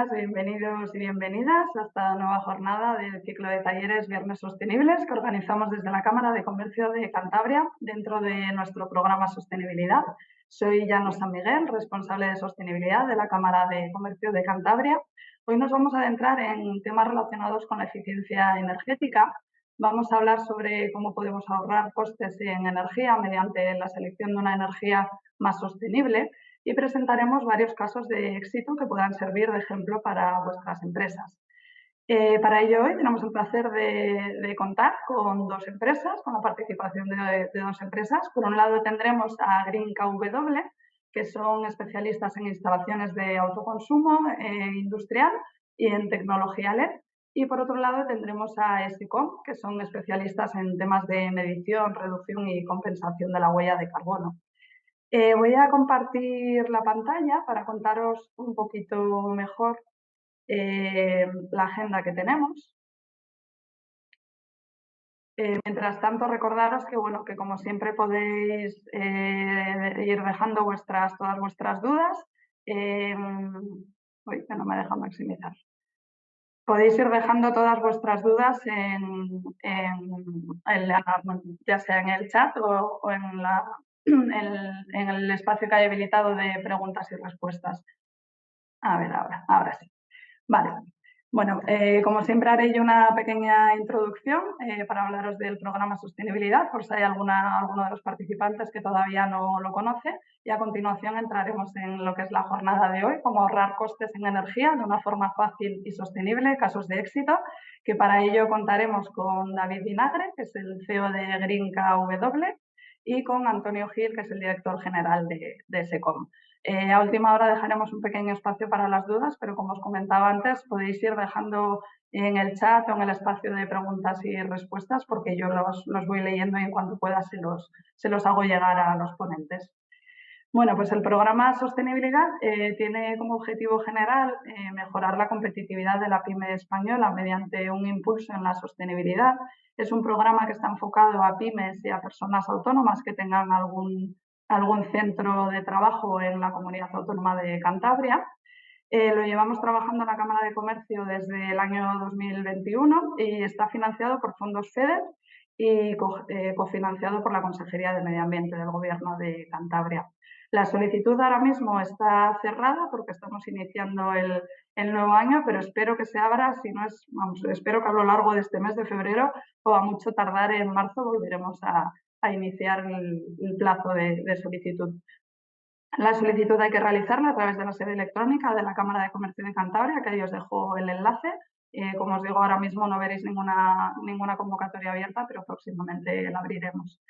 días, bienvenidos y bienvenidas a esta nueva jornada del ciclo de talleres Viernes Sostenibles que organizamos desde la Cámara de Comercio de Cantabria dentro de nuestro programa Sostenibilidad. Soy Llanos San Miguel, responsable de sostenibilidad de la Cámara de Comercio de Cantabria. Hoy nos vamos a adentrar en temas relacionados con la eficiencia energética. Vamos a hablar sobre cómo podemos ahorrar costes en energía mediante la selección de una energía más sostenible y presentaremos varios casos de éxito que puedan servir de ejemplo para vuestras empresas. Para ello hoy tenemos el placer de contar con dos empresas, con la participación de dos empresas. Por un lado tendremos a Green KW, que son especialistas en instalaciones de autoconsumo industrial y en tecnología LED. Y por otro lado tendremos a Esicom, que son especialistas en temas de medición, reducción y compensación de la huella de carbono. Voy a compartir la pantalla para contaros un poquito mejor la agenda que tenemos. Mientras tanto, recordaros que, bueno, que como siempre podéis ir dejando todas vuestras dudas. Uy, que no me deja maximizar. Podéis ir dejando todas vuestras dudas ya sea en el chat o en el espacio que hay habilitado de preguntas y respuestas. A ver, ahora sí. Vale. Bueno, como siempre haré yo una pequeña introducción para hablaros del programa Sostenibilidad, por si hay alguno de los participantes que todavía no lo conoce, y a continuación entraremos en lo que es la jornada de hoy, cómo ahorrar costes en energía de una forma fácil y sostenible, casos de éxito, que para ello contaremos con David Vinagre, que es el CEO de Green KW, y con Antonio Gil, que es el director general de SECOM. A última hora dejaremos un pequeño espacio para las dudas, pero como os comentaba antes, podéis ir dejando en el chat o en el espacio de preguntas y respuestas, porque yo los voy leyendo y en cuanto pueda se los hago llegar a los ponentes. Bueno, pues el programa Sostenibilidad tiene como objetivo general mejorar la competitividad de la pyme española mediante un impulso en la sostenibilidad. Es un programa que está enfocado a pymes y a personas autónomas que tengan algún centro de trabajo en la comunidad autónoma de Cantabria. Lo llevamos trabajando en la Cámara de Comercio desde el año 2021 y está financiado por fondos FEDER y cofinanciado por la Consejería de Medio Ambiente del Gobierno de Cantabria. La solicitud ahora mismo está cerrada porque estamos iniciando el nuevo año, pero espero que se abra, si no es, vamos, espero que a lo largo de este mes de febrero o a mucho tardar en marzo volveremos a iniciar el plazo de solicitud. La solicitud hay que realizarla a través de la sede electrónica de la Cámara de Comercio de Cantabria, que ahí os dejo el enlace. Como os digo, ahora mismo no veréis ninguna convocatoria abierta, pero próximamente la abriremos.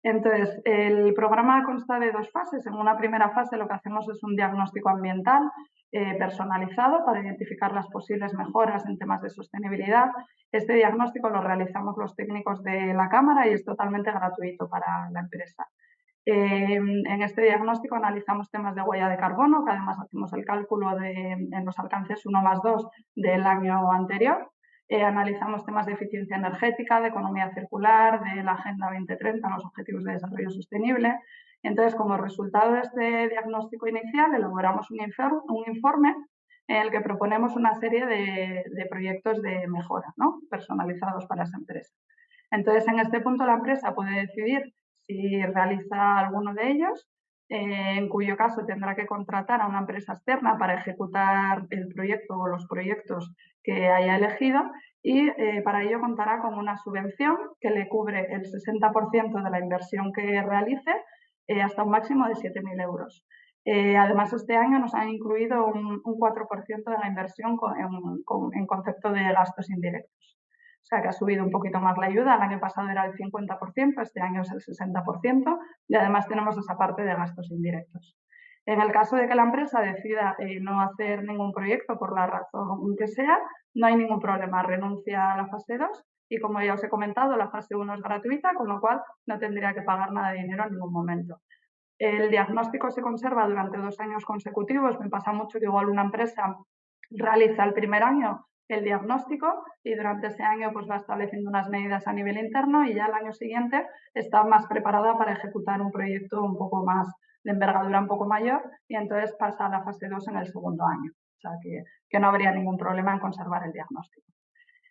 Entonces, el programa consta de dos fases. En una primera fase lo que hacemos es un diagnóstico ambiental personalizado para identificar las posibles mejoras en temas de sostenibilidad. Este diagnóstico lo realizamos los técnicos de la Cámara y es totalmente gratuito para la empresa. En este diagnóstico analizamos temas de huella de carbono, que además hacemos el cálculo en los alcances 1+2 del año anterior. Analizamos temas de eficiencia energética, de economía circular, de la Agenda 2030, los Objetivos de Desarrollo Sostenible. Entonces, como resultado de este diagnóstico inicial, elaboramos un informe en el que proponemos una serie de proyectos de mejora, ¿no?, personalizados para esa empresa. Entonces, en este punto la empresa puede decidir si realiza alguno de ellos, en cuyo caso tendrá que contratar a una empresa externa para ejecutar el proyecto o los proyectos que haya elegido y para ello contará con una subvención que le cubre el 60% de la inversión que realice hasta un máximo de 7.000 euros. Además, este año nos han incluido un 4% de la inversión en concepto de gastos indirectos. O sea, que ha subido un poquito más la ayuda. El año pasado era el 50%, este año es el 60%, y además tenemos esa parte de gastos indirectos. En el caso de que la empresa decida no hacer ningún proyecto por la razón que sea, no hay ningún problema, renuncia a la fase 2 y, como ya os he comentado, la fase 1 es gratuita, con lo cual no tendría que pagar nada de dinero en ningún momento. El diagnóstico se conserva durante 2 años consecutivos. Me pasa mucho que igual una empresa realiza el primer año el diagnóstico y durante ese año pues va estableciendo unas medidas a nivel interno y ya el año siguiente está más preparada para ejecutar un proyecto un poco más de envergadura un poco mayor y entonces pasa a la fase 2 en el segundo año. O sea que no habría ningún problema en conservar el diagnóstico.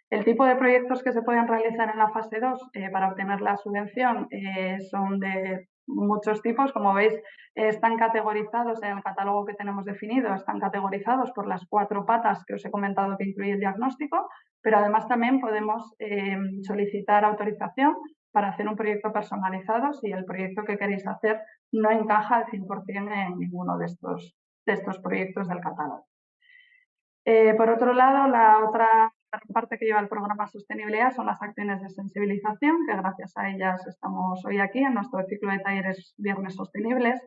El tipo de proyectos que se pueden realizar en la fase 2 para obtener la subvención son de muchos tipos. Como veis, están categorizados en el catálogo que tenemos definido, están categorizados por las 4 patas que os he comentado que incluye el diagnóstico, pero además también podemos solicitar autorización para hacer un proyecto personalizado si el proyecto que queréis hacer no encaja al 100% en ninguno de estos proyectos del catálogo. Por otro lado, la otra parte que lleva el programa Sostenibilidad son las acciones de sensibilización, que gracias a ellas estamos hoy aquí en nuestro ciclo de talleres Viernes Sostenibles.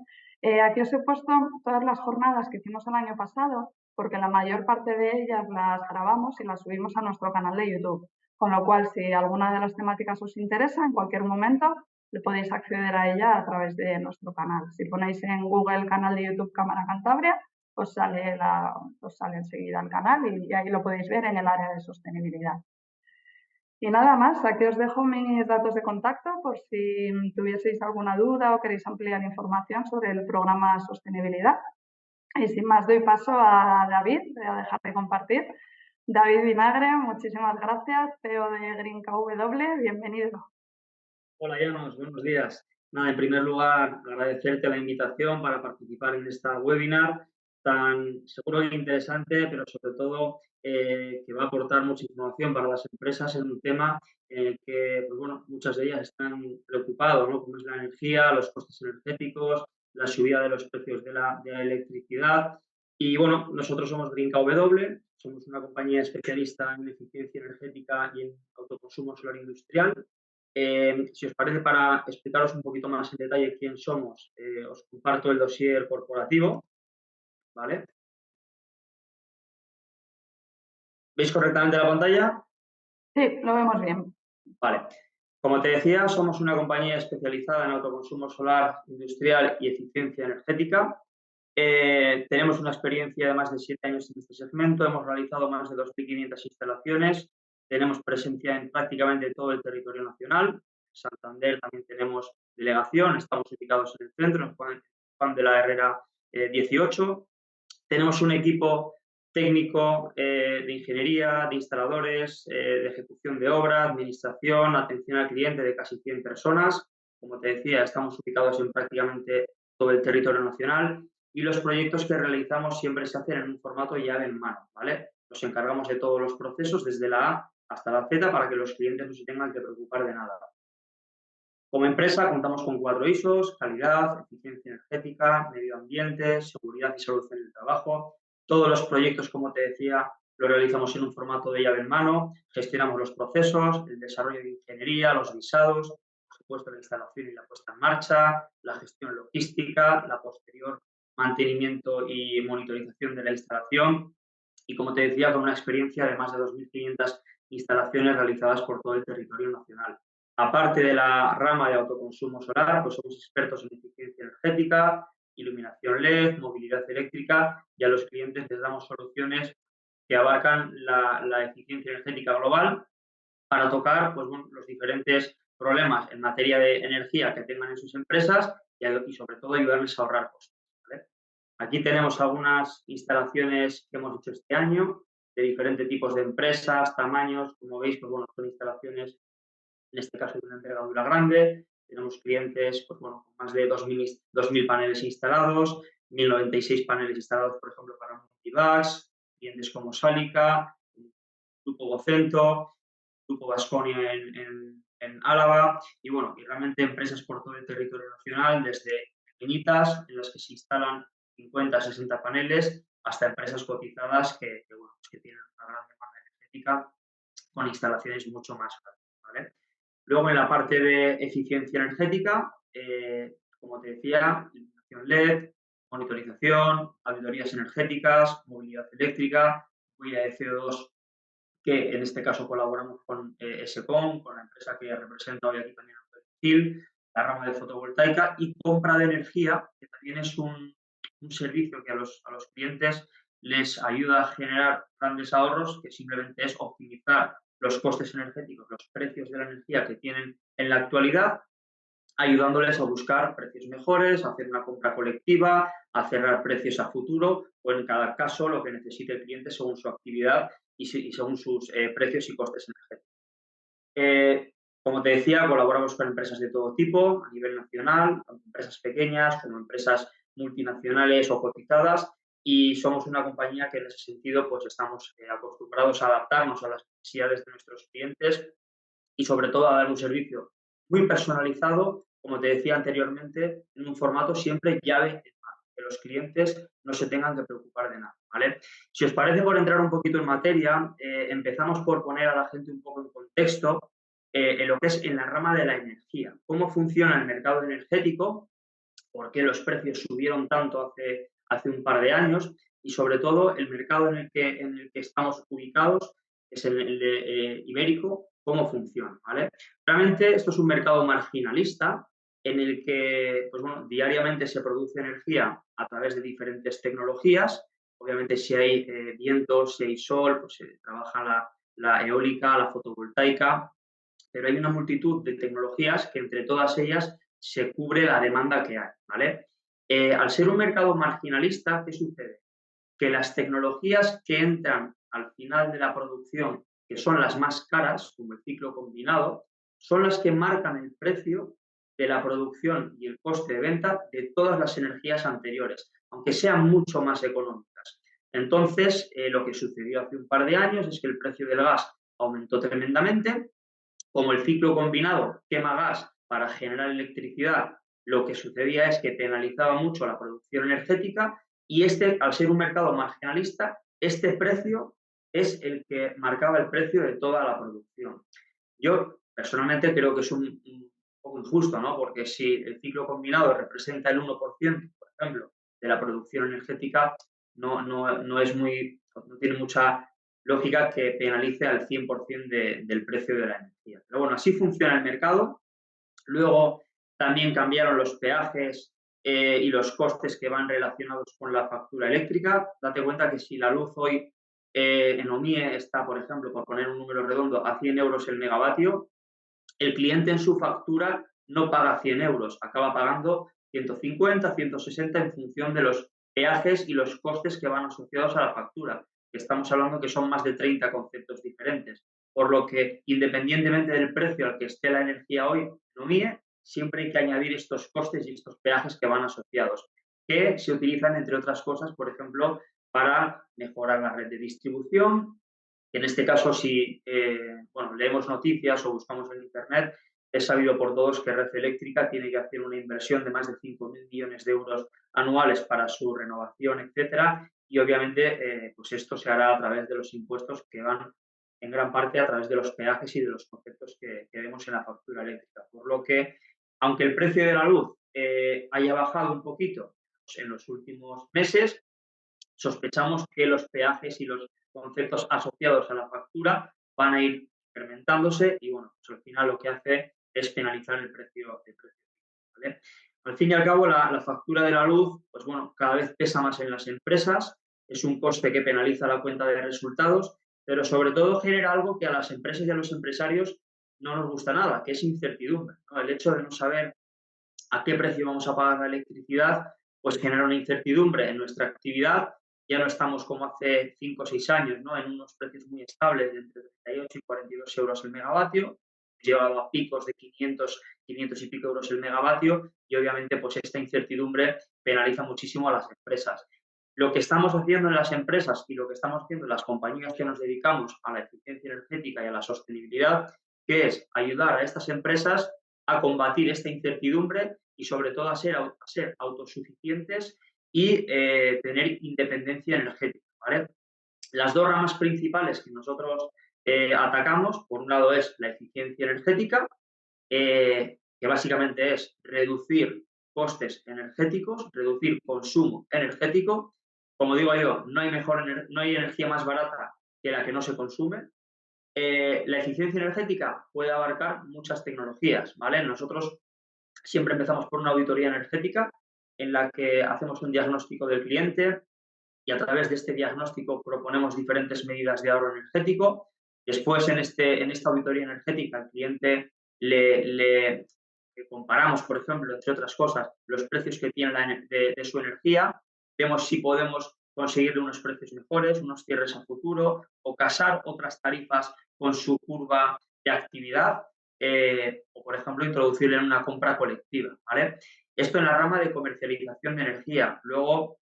Aquí os he puesto todas las jornadas que hicimos el año pasado, porque la mayor parte de ellas las grabamos y las subimos a nuestro canal de YouTube. Con lo cual, si alguna de las temáticas os interesa, en cualquier momento le podéis acceder a ella a través de nuestro canal. Si ponéis en Google el canal de YouTube Cámara Cantabria, os sale enseguida el canal y ahí lo podéis ver en el área de sostenibilidad. Y nada más, aquí os dejo mis datos de contacto por si tuvieseis alguna duda o queréis ampliar información sobre el programa Sostenibilidad. Y sin más, doy paso a David, voy a dejar de compartir. David Vinagre, muchísimas gracias, CEO de Green KW, bienvenido. Hola, Llanos, buenos días. Nada, en primer lugar, agradecerte la invitación para participar en esta webinar tan seguro que interesante, pero sobre todo que va a aportar mucha información para las empresas en un tema en el que, pues bueno, muchas de ellas están preocupadas, ¿no? Como es la energía, los costes energéticos, la subida de los precios de la electricidad. Y bueno, nosotros somos Green KW, somos una compañía especialista en eficiencia energética y en autoconsumo solar industrial. Si os parece, para explicaros un poquito más en detalle quién somos, os comparto el dossier corporativo, ¿vale? ¿Veis correctamente la pantalla? Sí, lo vemos bien. Vale. Como te decía, somos una compañía especializada en autoconsumo solar industrial y eficiencia energética. Tenemos una experiencia de más de 7 años en este segmento, hemos realizado más de 2.500 instalaciones, tenemos presencia en prácticamente todo el territorio nacional. En Santander también tenemos delegación, estamos ubicados en el centro, en Juan de la Herrera 18. Tenemos un equipo técnico de ingeniería, de instaladores, de ejecución de obra, administración, atención al cliente de casi 100 personas. Como te decía, estamos ubicados en prácticamente todo el territorio nacional y los proyectos que realizamos siempre se hacen en un formato llave en mano, ¿vale? Nos encargamos de todos los procesos desde la A hasta la Z para que los clientes no se tengan que preocupar de nada. Como empresa contamos con 4 ISOs, calidad, eficiencia energética, medio ambiente, seguridad y salud en el trabajo. Todos los proyectos, como te decía, los realizamos en un formato de llave en mano, gestionamos los procesos, el desarrollo de ingeniería, los visados, por supuesto la instalación y la puesta en marcha, la gestión logística, la posterior mantenimiento y monitorización de la instalación y, como te decía, con una experiencia de más de 2.500 instalaciones realizadas por todo el territorio nacional. Aparte de la rama de autoconsumo solar, pues somos expertos en eficiencia energética, iluminación LED, movilidad eléctrica y a los clientes les damos soluciones que abarcan la eficiencia energética global para tocar pues, bueno, los diferentes problemas en materia de energía que tengan en sus empresas y sobre todo ayudarles a ahorrar costes, ¿vale? Aquí tenemos algunas instalaciones que hemos hecho este año de diferentes tipos de empresas, tamaños. Como veis, pues, bueno, son instalaciones en este caso de una envergadura grande. Tenemos clientes pues, bueno, con más de 2.000 paneles instalados, 1.096 paneles instalados, por ejemplo, para Multivax, clientes como Sálica, Grupo Vocento, Grupo Vasconia en Álava y, bueno, y realmente empresas por todo el territorio nacional, desde pequeñitas en las que se instalan 50, 60 paneles, hasta empresas cotizadas bueno, pues que tienen una gran demanda energética con instalaciones mucho más grandes, ¿vale? Luego, en la parte de eficiencia energética, como te decía, iluminación LED, monitorización, auditorías energéticas, movilidad eléctrica, huella de CO2, que en este caso colaboramos con SECOM, con la empresa que representa hoy aquí también en Brasil, la rama de fotovoltaica y compra de energía, que también es un servicio que a los clientes les ayuda a generar grandes ahorros, que simplemente es optimizar los costes energéticos, los precios de la energía que tienen en la actualidad ayudándoles a buscar precios mejores, a hacer una compra colectiva, a cerrar precios a futuro o en cada caso lo que necesite el cliente según su actividad y según sus precios y costes energéticos. Como te decía, colaboramos con empresas de todo tipo a nivel nacional, tanto empresas pequeñas como empresas multinacionales o cotizadas, y somos una compañía que en ese sentido pues estamos acostumbrados a adaptarnos a las necesidades de nuestros clientes y sobre todo a dar un servicio muy personalizado, como te decía anteriormente, en un formato siempre llave en mano, que los clientes no se tengan que preocupar de nada, ¿vale? Si os parece, por entrar un poquito en materia, empezamos por poner a la gente un poco en contexto en lo que es en la rama de la energía, cómo funciona el mercado energético, por qué los precios subieron tanto hace un par de años y sobre todo el mercado en el que estamos ubicados, que es el de ibérico, cómo funciona, ¿vale? Realmente esto es un mercado marginalista en el que pues bueno, diariamente se produce energía a través de diferentes tecnologías. Obviamente si hay viento, si hay sol, pues se trabaja la eólica, la fotovoltaica, pero hay una multitud de tecnologías que entre todas ellas se cubre la demanda que hay, ¿vale? Al ser un mercado marginalista, ¿qué sucede? Que las tecnologías que entran al final de la producción, que son las más caras, como el ciclo combinado, son las que marcan el precio de la producción y el coste de venta de todas las energías anteriores, aunque sean mucho más económicas. Entonces, lo que sucedió hace un par de años es que el precio del gas aumentó tremendamente. Como el ciclo combinado quema gas para generar electricidad, lo que sucedía es que penalizaba mucho la producción energética y al ser un mercado marginalista, este precio es el que marcaba el precio de toda la producción. Yo personalmente creo que es un poco injusto, ¿no? Porque si el ciclo combinado representa el 1%, por ejemplo, de la producción energética, no es no tiene mucha lógica que penalice al 100% del precio de la energía. Pero bueno, así funciona el mercado. Luego también cambiaron los peajes y los costes que van relacionados con la factura eléctrica. Date cuenta que si la luz hoy en OMIE está, por ejemplo, por poner un número redondo, a 100 euros el megavatio, el cliente en su factura no paga 100 euros, acaba pagando 150, 160 en función de los peajes y los costes que van asociados a la factura, que estamos hablando que son más de 30 conceptos diferentes. Por lo que, independientemente del precio al que esté la energía hoy en OMIE, siempre hay que añadir estos costes y estos peajes que van asociados, que se utilizan, entre otras cosas, por ejemplo, para mejorar la red de distribución. En este caso, si bueno, leemos noticias o buscamos en Internet, es sabido por todos que Red Eléctrica tiene que hacer una inversión de más de 5.000 millones de euros anuales para su renovación, etcétera, y obviamente pues esto se hará a través de los impuestos que van en gran parte a través de los peajes y de los conceptos que vemos en la factura eléctrica. Por lo que, aunque el precio de la luz haya bajado un poquito pues, en los últimos meses, sospechamos que los peajes y los conceptos asociados a la factura van a ir incrementándose y, bueno, pues al final lo que hace es penalizar el precio, ¿vale? Al fin y al cabo, la factura de la luz, pues bueno, cada vez pesa más en las empresas, es un coste que penaliza la cuenta de resultados, pero sobre todo genera algo que a las empresas y a los empresarios no nos gusta nada, que es incertidumbre, ¿no? El hecho de no saber a qué precio vamos a pagar la electricidad, pues genera una incertidumbre en nuestra actividad. Ya no estamos como hace 5 o 6 años, ¿no? En unos precios muy estables de entre 38 y 42 euros el megavatio, llegado a picos de 500 y pico euros el megavatio y obviamente pues esta incertidumbre penaliza muchísimo a las empresas. Lo que estamos haciendo en las empresas y lo que estamos haciendo en las compañías que nos dedicamos a la eficiencia energética y a la sostenibilidad, que es ayudar a estas empresas a combatir esta incertidumbre y sobre todo a ser autosuficientes y tener independencia energética, ¿vale? Las dos ramas principales que nosotros atacamos, por un lado es la eficiencia energética, que básicamente es reducir costes energéticos, reducir consumo energético. Como digo yo, no hay energía más barata que la que no se consume. La eficiencia energética puede abarcar muchas tecnologías, ¿vale? Nosotros siempre empezamos por una auditoría energética en la que hacemos un diagnóstico del cliente y a través de este diagnóstico proponemos diferentes medidas de ahorro energético. Después, en esta auditoría energética, al cliente le comparamos, por ejemplo, entre otras cosas, los precios que tiene de su energía, vemos si podemos conseguirle unos precios mejores, unos cierres a futuro o casar otras tarifas con su curva de actividad o, por ejemplo, introducirle en una compra colectiva, ¿vale? Esto en la rama de comercialización de energía. Luego,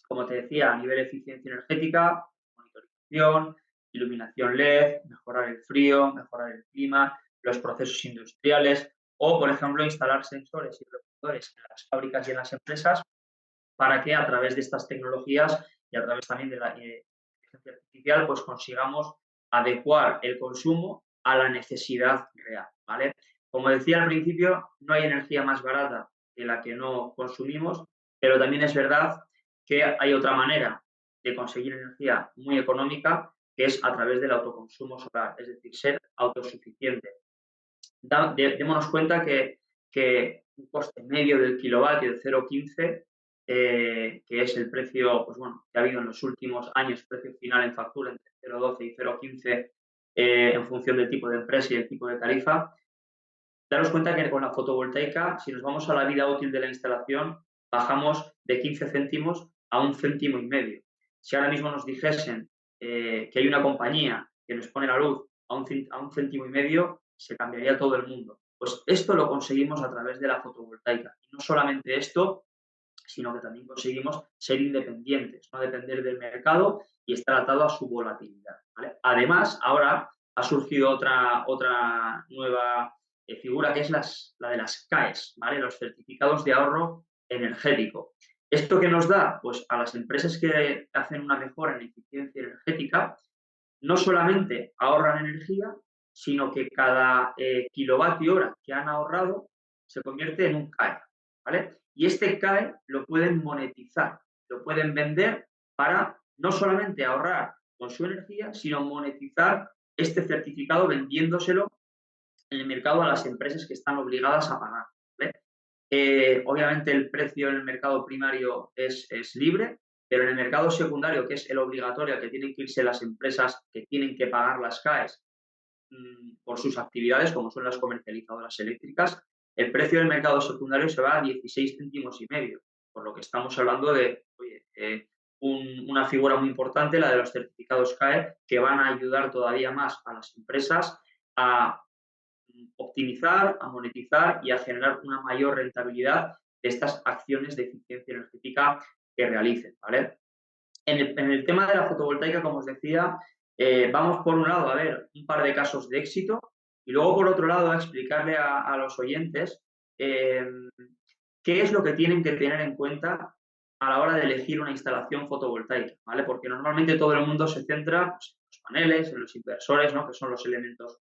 como te decía, a nivel de eficiencia energética, monitorización, iluminación LED, mejorar el frío, mejorar el clima, los procesos industriales o, por ejemplo, instalar sensores y reproductores en las fábricas y en las empresas para que a través de estas tecnologías y a través también de la inteligencia artificial, pues consigamos adecuar el consumo a la necesidad real, ¿vale? Como decía al principio, no hay energía más barata que la que no consumimos, pero también es verdad que hay otra manera de conseguir energía muy económica, que es a través del autoconsumo solar, es decir, ser autosuficiente. Démonos cuenta que un coste medio del kilovatio de 0,15, que es el precio pues bueno, que ha habido en los últimos años, precio final en factura entre 0,12 y 0,15 en función del tipo de empresa y el tipo de tarifa. Daros cuenta que con la fotovoltaica, si nos vamos a la vida útil de la instalación, bajamos de 15 céntimos a 1,5 céntimos. Si ahora mismo nos dijesen que hay una compañía que nos pone la luz a 1,5 céntimos, se cambiaría todo el mundo. Pues esto lo conseguimos a través de la fotovoltaica. Y no solamente esto, sino que también conseguimos ser independientes, no depender del mercado y estar atado a su volatilidad, ¿vale? Además, ahora ha surgido otra nueva figura que es la de las CAEs, ¿vale? Los certificados de ahorro energético. ¿Esto qué nos da? Pues a las empresas que hacen una mejora en eficiencia energética, no solamente ahorran energía, sino que cada kilovatio hora que han ahorrado se convierte en un CAE, ¿vale? Y este CAE lo pueden monetizar, lo pueden vender para no solamente ahorrar con su energía, sino monetizar este certificado vendiéndoselo en el mercado a las empresas que están obligadas a pagar, ¿vale? Obviamente el precio en el mercado primario es libre, pero en el mercado secundario, que es el obligatorio, que tienen que irse las empresas que tienen que pagar las CAEs por sus actividades, como son las comercializadoras eléctricas, el precio del mercado secundario se va a 16 céntimos y medio, por lo que estamos hablando de una figura muy importante, la de los certificados CAE, que van a ayudar todavía más a las empresas a optimizar, a monetizar y a generar una mayor rentabilidad de estas acciones de eficiencia energética que realicen, ¿vale? En el tema de la fotovoltaica, como os decía, vamos por un lado a ver un par de casos de éxito y luego por otro lado a explicarle a los oyentes qué es lo que tienen que tener en cuenta a la hora de elegir una instalación fotovoltaica, ¿vale? Porque normalmente todo el mundo se centra pues, en los paneles, en los inversores, ¿no? Que son los elementos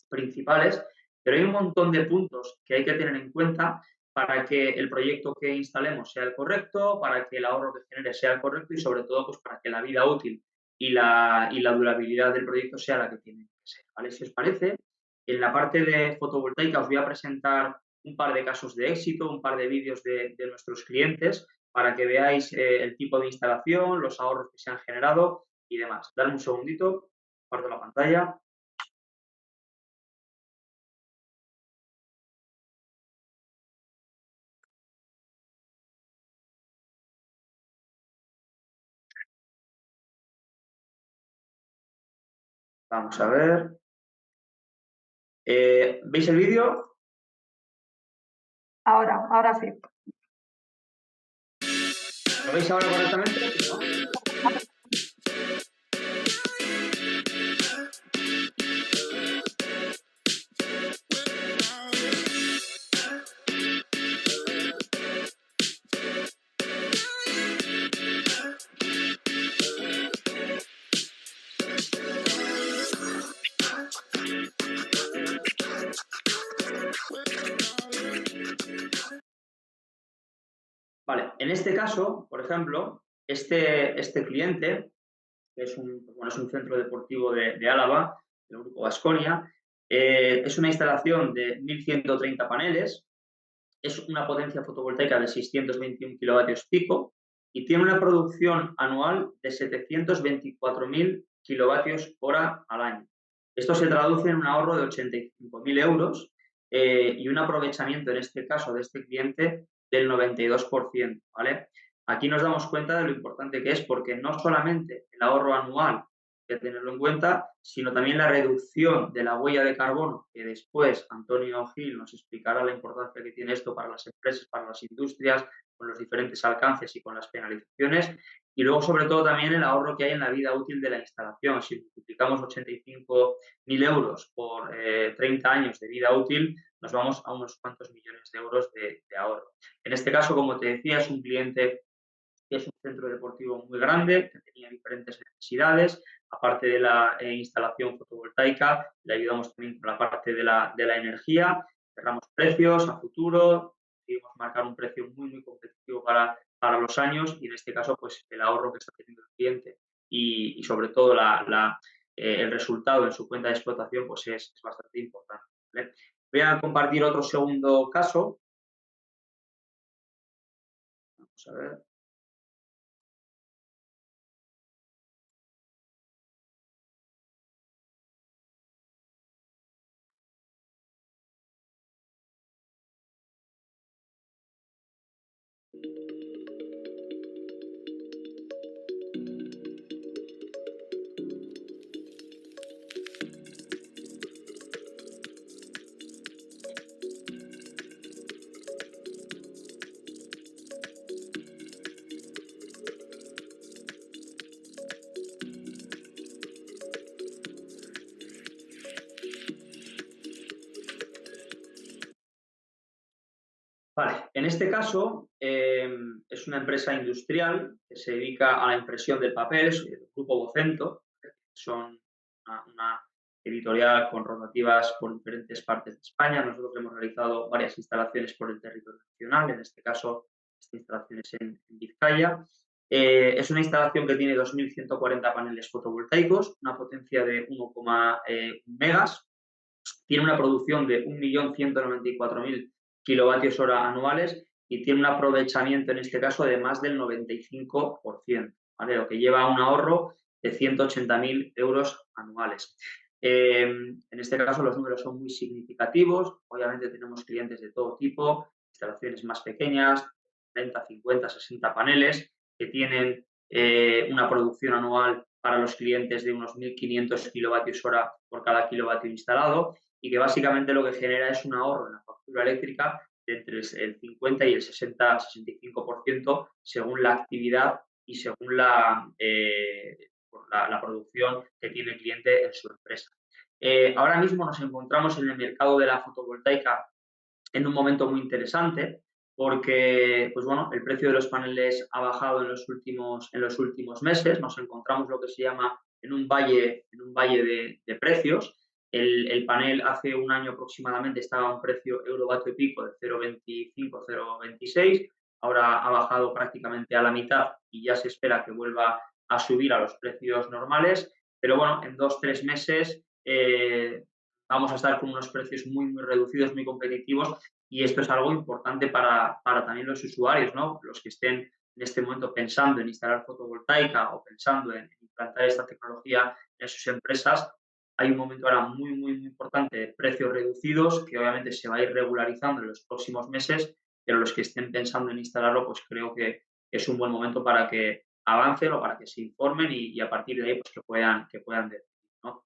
principales, pero hay un montón de puntos que hay que tener en cuenta para que el proyecto que instalemos sea el correcto, para que el ahorro que genere sea el correcto y sobre todo pues, para que la vida útil y la durabilidad del proyecto sea la que tiene que ser, ¿vale? Si os parece, en la parte de fotovoltaica os voy a presentar un par de casos de éxito, un par de vídeos de nuestros clientes para que veáis el tipo de instalación, los ahorros que se han generado y demás. Dame un segundito, parto la pantalla. Vamos a ver. ¿Veis el vídeo? Ahora sí. ¿Lo veis ahora correctamente? ¿No? Vale, en este caso, por ejemplo, este cliente, que es un centro deportivo de Álava, del grupo Baskonia, es una instalación de 1.130 paneles, es una potencia fotovoltaica de 621 kilovatios pico y tiene una producción anual de 724.000 kilovatios hora al año. Esto se traduce en un ahorro de 85.000 euros y un aprovechamiento, en este caso, de este cliente del 92%, ¿vale? Aquí nos damos cuenta de lo importante que es, porque no solamente el ahorro anual hay que tenerlo en cuenta, sino también la reducción de la huella de carbono, que después Antonio Gil nos explicará la importancia que tiene esto para las empresas, para las industrias, con los diferentes alcances y con las penalizaciones. Y luego, sobre todo, también el ahorro que hay en la vida útil de la instalación. Si multiplicamos 85.000 euros por 30 años de vida útil, nos vamos a unos cuantos millones de euros de ahorro. En este caso, como te decía, es un cliente que es un centro deportivo muy grande, que tenía diferentes necesidades. Aparte de la instalación fotovoltaica, le ayudamos también con la parte de la energía. Cerramos precios a futuro, conseguimos marcar un precio muy, muy competitivo para los años y en este caso, pues el ahorro que está teniendo el cliente y sobre todo el resultado en su cuenta de explotación, pues es bastante importante, ¿vale? Voy a compartir otro segundo caso. Vamos a ver. Vale, en este caso es una empresa industrial que se dedica a la impresión del papel, es el grupo Vocento, son una editorial con rotativas por diferentes partes de España. Nosotros hemos realizado varias instalaciones por el territorio nacional, en este caso esta instalación es en Vizcaya. Es una instalación que tiene 2.140 paneles fotovoltaicos, una potencia de 1,1 megas, tiene una producción de 1.194.000 kilovatios hora anuales y tiene un aprovechamiento en este caso de más del 95%, ¿vale? Lo que lleva a un ahorro de 180.000 euros anuales. En este caso los números son muy significativos, obviamente tenemos clientes de todo tipo, instalaciones más pequeñas, 30, 50, 60 paneles, que tienen una producción anual para los clientes de unos 1.500 kilovatios hora por cada kilovatio instalado y que básicamente lo que genera es un ahorro en la factura eléctrica de entre el 50 y el 60-65% según la actividad y según la producción que tiene el cliente en su empresa. Ahora mismo nos encontramos en el mercado de la fotovoltaica en un momento muy interesante porque pues bueno, el precio de los paneles ha bajado en los últimos meses, nos encontramos lo que se llama en un valle de precios. El panel hace un año aproximadamente estaba a un precio eurovatio pico de 0,25, 0,26, ahora ha bajado prácticamente a la mitad y ya se espera que vuelva a subir a los precios normales, pero bueno, en 2-3 meses vamos a estar con unos precios muy, muy reducidos, muy competitivos y esto es algo importante para también los usuarios, ¿no? Los que estén en este momento pensando en instalar fotovoltaica o pensando en implantar esta tecnología en sus empresas, hay un momento ahora muy, muy, muy importante de precios reducidos que obviamente se va a ir regularizando en los próximos meses, pero los que estén pensando en instalarlo, pues creo que es un buen momento para que avancen o para que se informen y a partir de ahí pues que puedan decidir, ¿no?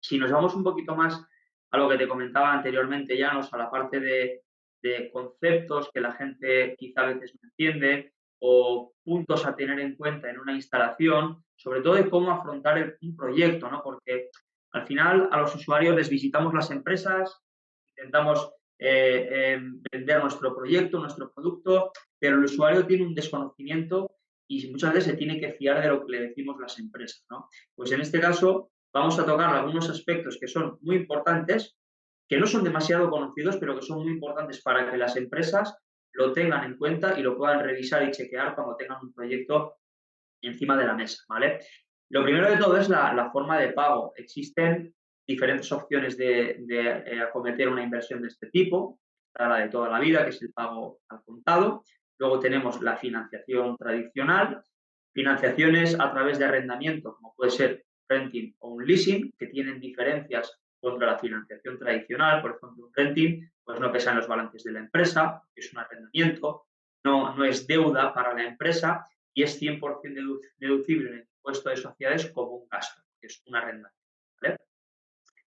Si nos vamos un poquito más a lo que te comentaba anteriormente, Llanos, a la parte de conceptos que la gente quizá a veces no entiende o puntos a tener en cuenta en una instalación, sobre todo de cómo afrontar un proyecto, ¿no? Porque al final a los usuarios les visitamos las empresas, intentamos vender nuestro proyecto, nuestro producto, pero el usuario tiene un desconocimiento y muchas veces se tiene que fiar de lo que le decimos las empresas, ¿no? Pues en este caso vamos a tocar algunos aspectos que son muy importantes, que no son demasiado conocidos, pero que son muy importantes para que las empresas lo tengan en cuenta y lo puedan revisar y chequear cuando tengan un proyecto encima de la mesa, ¿vale? Lo primero de todo es la forma de pago. Existen diferentes opciones de acometer una inversión de este tipo. Está la de toda la vida, que es el pago al contado. Luego tenemos la financiación tradicional, financiaciones a través de arrendamiento, como puede ser renting o un leasing, que tienen diferencias contra la financiación tradicional. Por ejemplo, un renting pues no pesa en los balances de la empresa, es un arrendamiento, no es deuda para la empresa y es 100% deducible en el impuesto de sociedades como un gasto, que es un arrendamiento. ¿Vale?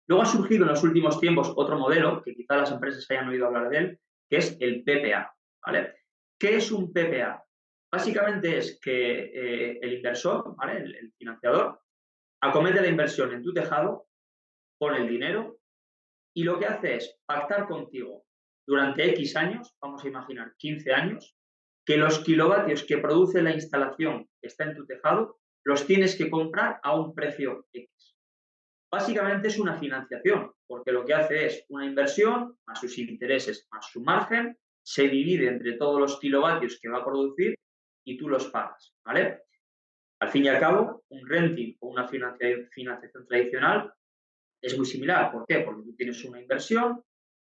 Luego ha surgido en los últimos tiempos otro modelo, que quizá las empresas hayan oído hablar de él, que es el PPA. ¿Vale? ¿Qué es un PPA? Básicamente es que el inversor, ¿vale? El financiador, acomete la inversión en tu tejado, pone el dinero y lo que hace es pactar contigo durante X años, vamos a imaginar 15 años, que los kilovatios que produce la instalación que está en tu tejado los tienes que comprar a un precio X. Básicamente es una financiación, porque lo que hace es una inversión, más sus intereses, más su margen, se divide entre todos los kilovatios que va a producir y tú los pagas, ¿vale? Al fin y al cabo, un renting o una financiación tradicional es muy similar. ¿Por qué? Porque tú tienes una inversión,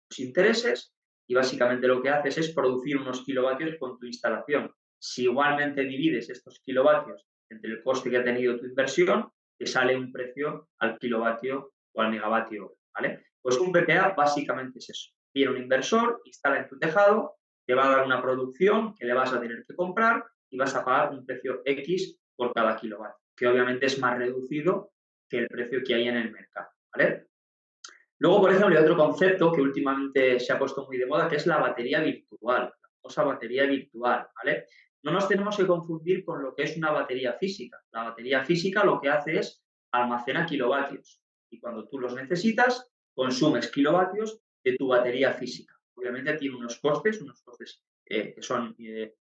los intereses, y básicamente lo que haces es producir unos kilovatios con tu instalación. Si igualmente divides estos kilovatios entre el coste que ha tenido tu inversión, te sale un precio al kilovatio o al megavatio, ¿vale? Pues un PPA básicamente es eso. Viene un inversor, instala en tu tejado, te va a dar una producción que le vas a tener que comprar y vas a pagar un precio X por cada kilovatio, que obviamente es más reducido que el precio que hay en el mercado, ¿vale? Luego, por ejemplo, hay otro concepto que últimamente se ha puesto muy de moda, que es la batería virtual, la famosa batería virtual, ¿vale? No nos tenemos que confundir con lo que es una batería física. La batería física lo que hace es almacena kilovatios y cuando tú los necesitas, consumes kilovatios de tu batería física. Obviamente tiene unos costes que son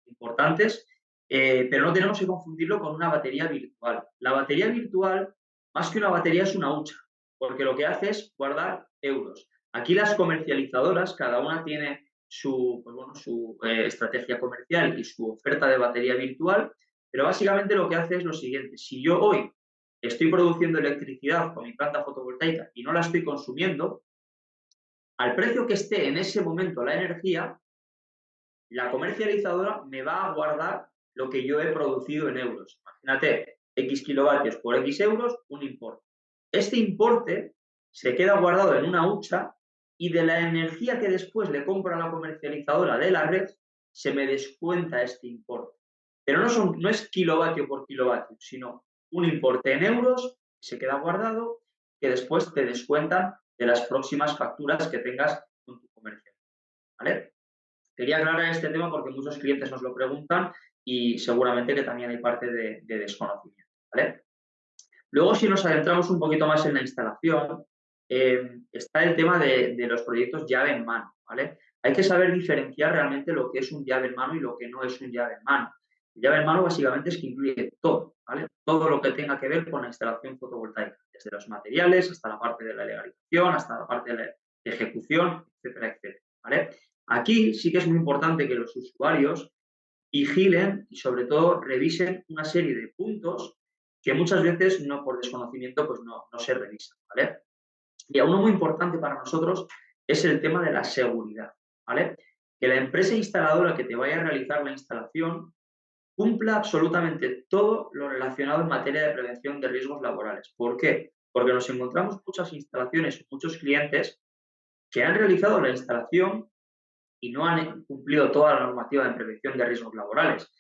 importantes, pero no tenemos que confundirlo con una batería virtual. La batería virtual, más que una batería, es una hucha, porque lo que hace es guardar euros. Aquí las comercializadoras, cada una tiene su, pues bueno, su estrategia comercial y su oferta de batería virtual, pero básicamente lo que hace es lo siguiente. Si yo hoy estoy produciendo electricidad con mi planta fotovoltaica y no la estoy consumiendo, al precio que esté en ese momento la energía, la comercializadora me va a guardar lo que yo he producido en euros. Imagínate, X kilovatios por X euros, un importe. Este importe se queda guardado en una hucha y de la energía que después le compro a la comercializadora de la red, se me descuenta este importe. Pero no es kilovatio por kilovatio, sino un importe en euros, se queda guardado, que después te descuentan de las próximas facturas que tengas con tu comercio. ¿Vale? Quería aclarar este tema porque muchos clientes nos lo preguntan y seguramente que también hay parte de desconocimiento, ¿vale? Luego, si nos adentramos un poquito más en la instalación, está el tema de los proyectos llave en mano, ¿vale? Hay que saber diferenciar realmente lo que es un llave en mano y lo que no es un llave en mano. El llave en mano básicamente es que incluye todo, ¿vale? Todo lo que tenga que ver con la instalación fotovoltaica, desde los materiales hasta la parte de la legalización, hasta la parte de la ejecución, etcétera, etcétera, ¿vale? Aquí sí que es muy importante que los usuarios vigilen y sobre todo revisen una serie de puntos que muchas veces no por desconocimiento pues no se revisan, ¿vale? Y uno muy importante para nosotros es el tema de la seguridad, ¿vale? Que la empresa instaladora que te vaya a realizar la instalación cumpla absolutamente todo lo relacionado en materia de prevención de riesgos laborales. ¿Por qué? Porque nos encontramos muchas instalaciones, muchos clientes que han realizado la instalación y no han cumplido toda la normativa de prevención de riesgos laborales.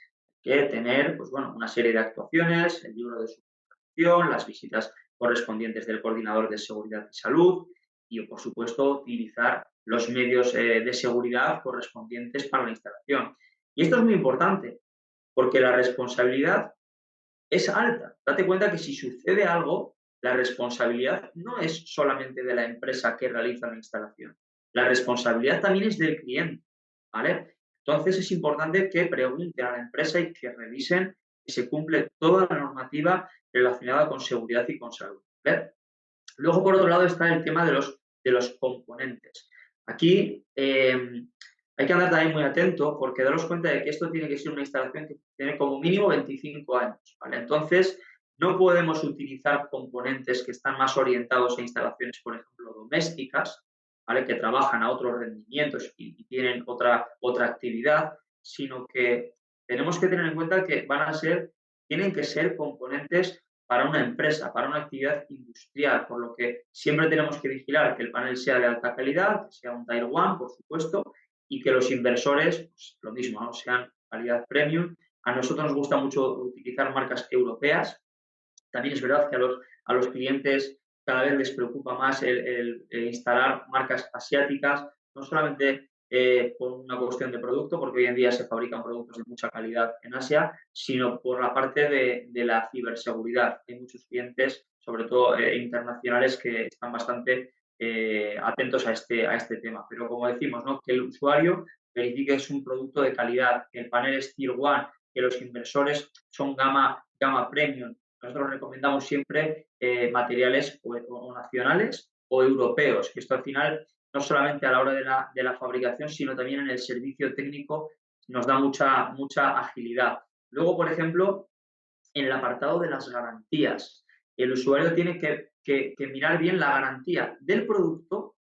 Hay que tener, pues bueno, una serie de actuaciones, el libro de supervisión, las visitas correspondientes del coordinador de seguridad y salud y, por supuesto, utilizar los medios de seguridad correspondientes para la instalación. Y esto es muy importante porque la responsabilidad es alta. Date cuenta que si sucede algo, la responsabilidad no es solamente de la empresa que realiza la instalación. La responsabilidad también es del cliente, ¿vale? Entonces es importante que pregunten a la empresa y que revisen que se cumple toda la normativa relacionada con seguridad y con salud, ¿vale? Luego, por otro lado, está el tema de los componentes. Aquí hay que andar también muy atento porque daros cuenta de que esto tiene que ser una instalación que tiene como mínimo 25 años, ¿vale? Entonces, no podemos utilizar componentes que están más orientados a instalaciones, por ejemplo, domésticas, ¿vale? Que trabajan a otros rendimientos y tienen otra actividad, sino que tenemos que tener en cuenta que tienen que ser componentes para una empresa, para una actividad industrial, por lo que siempre tenemos que vigilar que el panel sea de alta calidad, que sea un Tier 1, por supuesto, y que los inversores, pues, lo mismo, ¿no? Sean calidad premium. A nosotros nos gusta mucho utilizar marcas europeas. También es verdad que a los clientes cada vez les preocupa más el instalar marcas asiáticas, no solamente por una cuestión de producto, porque hoy en día se fabrican productos de mucha calidad en Asia, sino por la parte de la ciberseguridad. Hay muchos clientes, sobre todo internacionales, que están bastante atentos a este tema. Pero como decimos, ¿no? Que el usuario verifique que es un producto de calidad, que el panel es Tier 1, que los inversores son gama premium. Nosotros recomendamos siempre materiales o nacionales o europeos, que esto al final, no solamente a la hora de la fabricación, sino también en el servicio técnico, nos da mucha agilidad. Luego, por ejemplo, en el apartado de las garantías, el usuario tiene que mirar bien la garantía del producto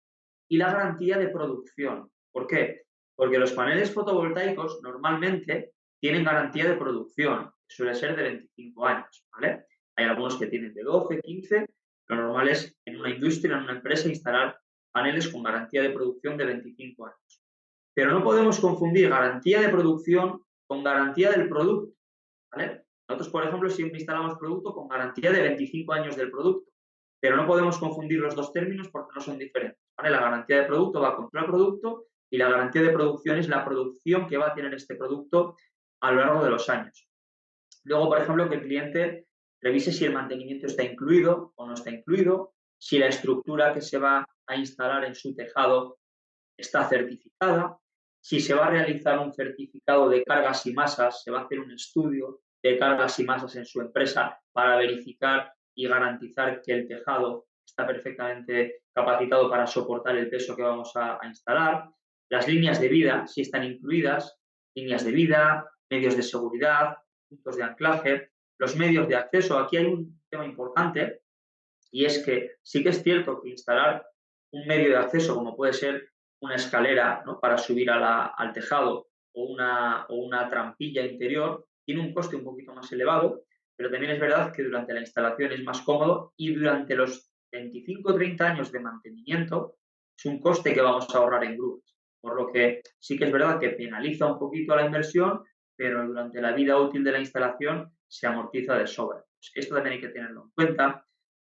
y la garantía de producción. ¿Por qué? Porque los paneles fotovoltaicos normalmente tienen garantía de producción, suele ser de 25 años, ¿vale? Hay algunos que tienen de 12, 15, lo normal es en una industria, en una empresa, instalar paneles con garantía de producción de 25 años. Pero no podemos confundir garantía de producción con garantía del producto, ¿vale? Nosotros, por ejemplo, siempre instalamos producto con garantía de 25 años del producto, pero no podemos confundir los dos términos porque no son diferentes, ¿vale? La garantía de producto va contra el producto y la garantía de producción es la producción que va a tener este producto a lo largo de los años. Luego, por ejemplo, que el cliente revise si el mantenimiento está incluido o no está incluido, si la estructura que se va a instalar en su tejado está certificada, si se va a realizar un certificado de cargas y masas, se va a hacer un estudio de cargas y masas en su empresa para verificar y garantizar que el tejado está perfectamente capacitado para soportar el peso que vamos a instalar. Las líneas de vida, si están incluidas, líneas de vida, medios de seguridad, puntos de anclaje, los medios de acceso. Aquí hay un tema importante y es que sí que es cierto que instalar un medio de acceso, como puede ser una escalera, ¿no? Para subir al tejado o una trampilla interior, tiene un coste un poquito más elevado, pero también es verdad que durante la instalación es más cómodo y durante los 25 o 30 años de mantenimiento es un coste que vamos a ahorrar en grúas. Por lo que sí que es verdad que penaliza un poquito la inversión, pero durante la vida útil de la instalación se amortiza de sobra. Pues esto también hay que tenerlo en cuenta.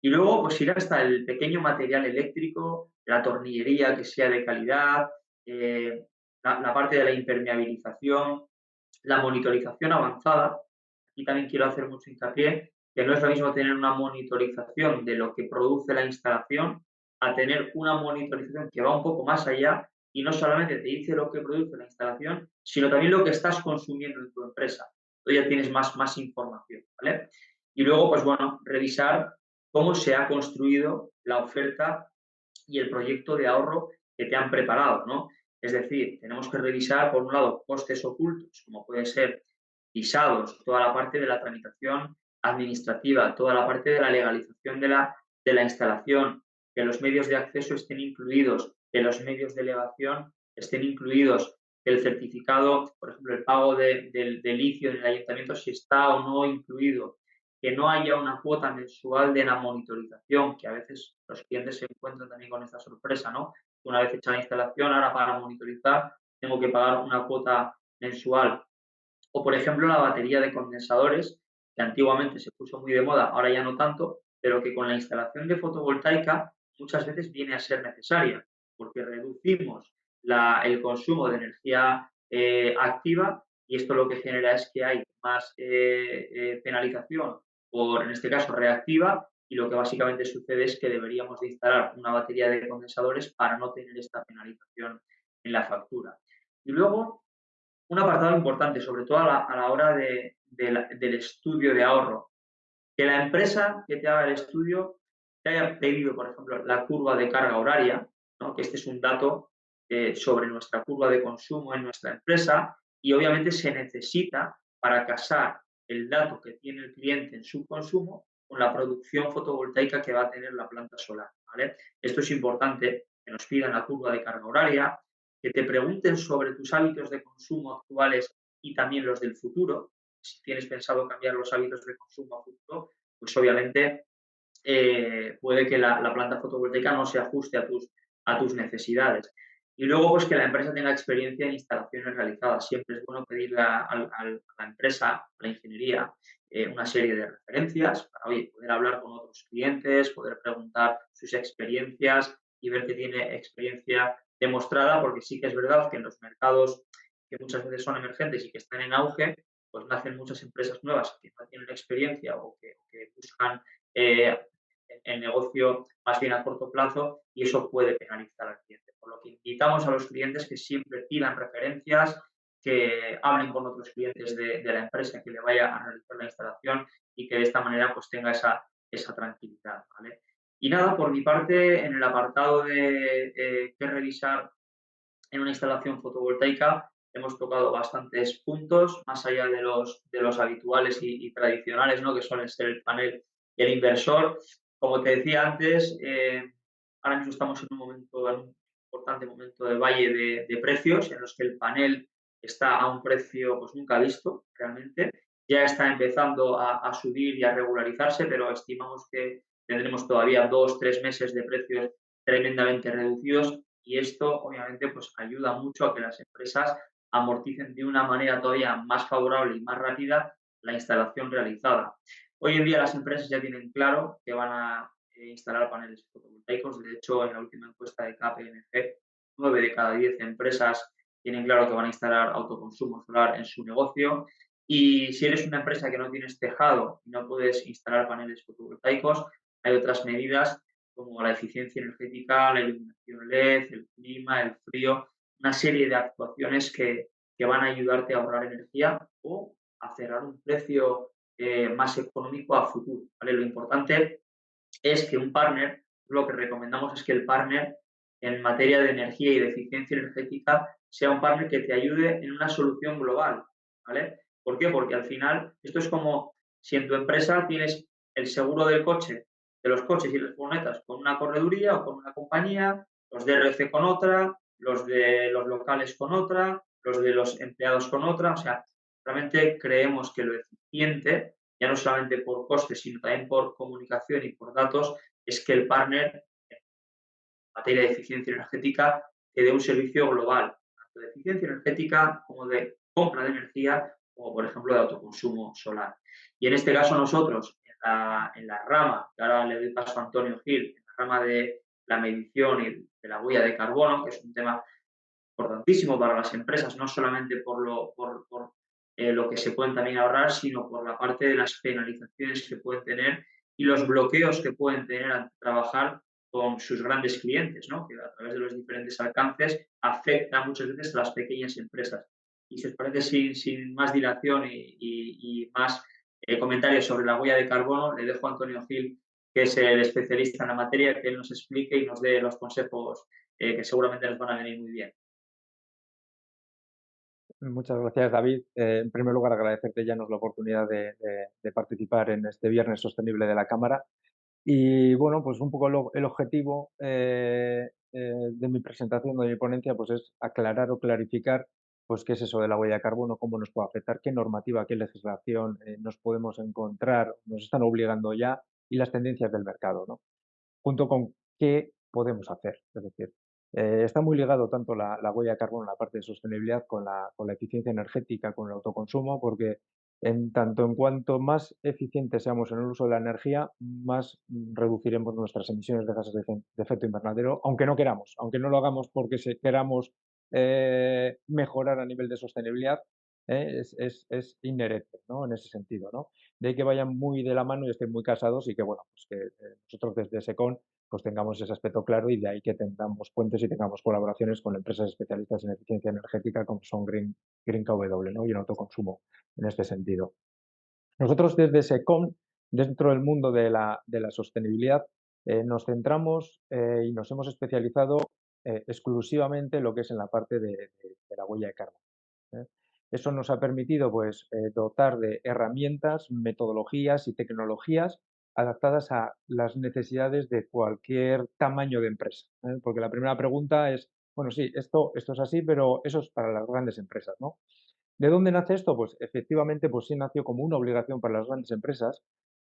Y luego, pues ir hasta el pequeño material eléctrico, la tornillería que sea de calidad, la parte de la impermeabilización, la monitorización avanzada. Aquí también quiero hacer mucho hincapié que no es lo mismo tener una monitorización de lo que produce la instalación a tener una monitorización que va un poco más allá y no solamente te dice lo que produce la instalación, sino también lo que estás consumiendo en tu empresa. Entonces ya tienes más información, ¿vale? Y luego, pues bueno, revisar cómo se ha construido la oferta y el proyecto de ahorro que te han preparado, ¿no? Es decir, tenemos que revisar, por un lado, costes ocultos, como pueden ser visados, toda la parte de la tramitación administrativa, toda la parte de la legalización de la instalación, que los medios de acceso estén incluidos, que los medios de elevación estén incluidos, que el certificado, por ejemplo, el pago de litio en el ayuntamiento, si está o no incluido, que no haya una cuota mensual de la monitorización, que a veces los clientes se encuentran también con esta sorpresa, ¿no? Una vez hecha la instalación, ahora para monitorizar tengo que pagar una cuota mensual. O, por ejemplo, la batería de condensadores, que antiguamente se puso muy de moda, ahora ya no tanto, pero que con la instalación de fotovoltaica muchas veces viene a ser necesaria, porque reducimos el consumo de energía activa y esto lo que genera es que hay más penalización por, en este caso, reactiva, y lo que básicamente sucede es que deberíamos de instalar una batería de condensadores para no tener esta penalización en la factura. Y luego, un apartado importante, sobre todo a la hora del estudio de ahorro, que la empresa que te haga el estudio te haya pedido, por ejemplo, la curva de carga horaria, ¿no? Que este es un dato sobre nuestra curva de consumo en nuestra empresa y obviamente se necesita para casar el dato que tiene el cliente en su consumo con la producción fotovoltaica que va a tener la planta solar, ¿vale? Esto es importante, que nos pidan la curva de carga horaria, que te pregunten sobre tus hábitos de consumo actuales y también los del futuro. Si tienes pensado cambiar los hábitos de consumo a futuro, pues obviamente puede que la planta fotovoltaica no se ajuste a tus necesidades. Y luego, pues que la empresa tenga experiencia en instalaciones realizadas. Siempre es bueno pedirle a la empresa, a la ingeniería, una serie de referencias para, oye, poder hablar con otros clientes, poder preguntar sus experiencias y ver que tiene experiencia demostrada, porque sí que es verdad que en los mercados que muchas veces son emergentes y que están en auge, pues nacen muchas empresas nuevas que no tienen experiencia o que buscan eh, el negocio más bien a corto plazo y eso puede penalizar al cliente. Por lo que invitamos a los clientes que siempre pidan referencias, que hablen con otros clientes de la empresa que le vaya a realizar la instalación y que de esta manera pues tenga esa tranquilidad. ¿Vale? Y nada, por mi parte, en el apartado de qué revisar en una instalación fotovoltaica, hemos tocado bastantes puntos, más allá de los habituales y tradicionales, ¿no? Que suelen ser el panel y el inversor. Como te decía antes, ahora mismo estamos en un importante momento de valle de precios en los que el panel está a un precio pues, nunca visto realmente. Ya está empezando a subir y a regularizarse, pero estimamos que tendremos todavía 2 o 3 meses de precios tremendamente reducidos y esto obviamente pues ayuda mucho a que las empresas amorticen de una manera todavía más favorable y más rápida la instalación realizada. Hoy en día las empresas ya tienen claro que van a instalar paneles fotovoltaicos. De hecho, en la última encuesta de KPMG, 9 de cada 10 empresas tienen claro que van a instalar autoconsumo solar en su negocio. Y si eres una empresa que no tienes tejado y no puedes instalar paneles fotovoltaicos, hay otras medidas como la eficiencia energética, la iluminación LED, el clima, el frío, una serie de actuaciones que van a ayudarte a ahorrar energía o a cerrar un precio más económico a futuro. ¿Vale? Lo importante es que un partner, lo que recomendamos es que el partner en materia de energía y de eficiencia energética sea un partner que te ayude en una solución global. ¿Vale? ¿Por qué? Porque al final esto es como si en tu empresa tienes el seguro del coche, de los coches y las furgonetas con una correduría o con una compañía, los de RC con otra, los de los locales con otra, los de los empleados con otra. O sea, realmente creemos que lo eficiente ya no solamente por costes, sino también por comunicación y por datos, es que el partner en materia de eficiencia energética te dé un servicio global, tanto de eficiencia energética como de compra de energía, como por ejemplo de autoconsumo solar. Y en este caso nosotros, en la rama, que ahora le doy paso a Antonio Gil, en la rama de la medición y de la huella de carbono, que es un tema importantísimo para las empresas, no solamente por lo que se pueden también ahorrar, sino por la parte de las penalizaciones que pueden tener y los bloqueos que pueden tener al trabajar con sus grandes clientes, ¿no? Que a través de los diferentes alcances afecta muchas veces a las pequeñas empresas. Y si os parece, sin más dilación y más comentarios sobre la huella de carbono, le dejo a Antonio Gil, que es el especialista en la materia, que él nos explique y nos dé los consejos que seguramente nos van a venir muy bien. Muchas gracias, David. En primer lugar, agradecerte ya nos la oportunidad de participar en este Viernes Sostenible de la Cámara. Y bueno, pues un poco el objetivo de mi presentación, de mi ponencia, pues es aclarar o clarificar pues qué es eso de la huella de carbono, cómo nos puede afectar, qué normativa, qué legislación nos podemos encontrar, nos están obligando ya y las tendencias del mercado, ¿no? Junto con qué podemos hacer. Es decir, está muy ligado tanto la huella de carbono, la parte de sostenibilidad, con la eficiencia energética, con el autoconsumo, porque en tanto en cuanto más eficientes seamos en el uso de la energía, más reduciremos nuestras emisiones de gases de efecto invernadero, aunque no queramos, aunque no lo hagamos porque queramos mejorar a nivel de sostenibilidad, es inherente, ¿no? En ese sentido, ¿no? De ahí que vayan muy de la mano y estén muy casados y que, bueno, pues que nosotros desde SECON pues tengamos ese aspecto claro y de ahí que tengamos puentes y tengamos colaboraciones con empresas especialistas en eficiencia energética como son Green KW, ¿no? Y en autoconsumo en este sentido. Nosotros desde SECON, dentro del mundo de la sostenibilidad, nos centramos y nos hemos especializado exclusivamente en lo que es en la parte de la huella de carbono. ¿Eh? Eso nos ha permitido pues, dotar de herramientas, metodologías y tecnologías adaptadas a las necesidades de cualquier tamaño de empresa. Porque la primera pregunta es, bueno, sí, esto es así, pero eso es para las grandes empresas, ¿no? ¿De dónde nace esto? Pues efectivamente, pues sí nació como una obligación para las grandes empresas,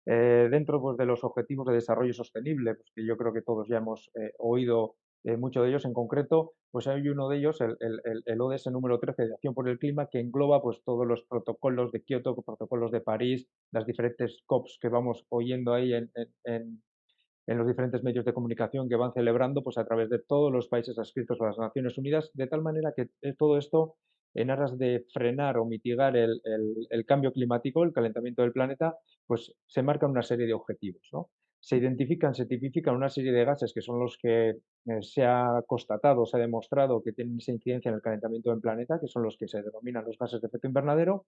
Dentro pues, de los objetivos de desarrollo sostenible, pues, que yo creo que todos ya hemos oído mucho de ellos en concreto, pues hay uno de ellos, el ODS número 13 de Acción por el Clima, que engloba pues, todos los protocolos de Kioto, protocolos de París, las diferentes COPs que vamos oyendo ahí en los diferentes medios de comunicación que van celebrando pues, a través de todos los países adscritos a las Naciones Unidas, de tal manera que todo esto, en aras de frenar o mitigar el cambio climático, el calentamiento del planeta, pues se marcan una serie de objetivos, ¿no? Se tipifican una serie de gases que son los que se ha constatado, se ha demostrado que tienen esa incidencia en el calentamiento del planeta, que son los que se denominan los gases de efecto invernadero,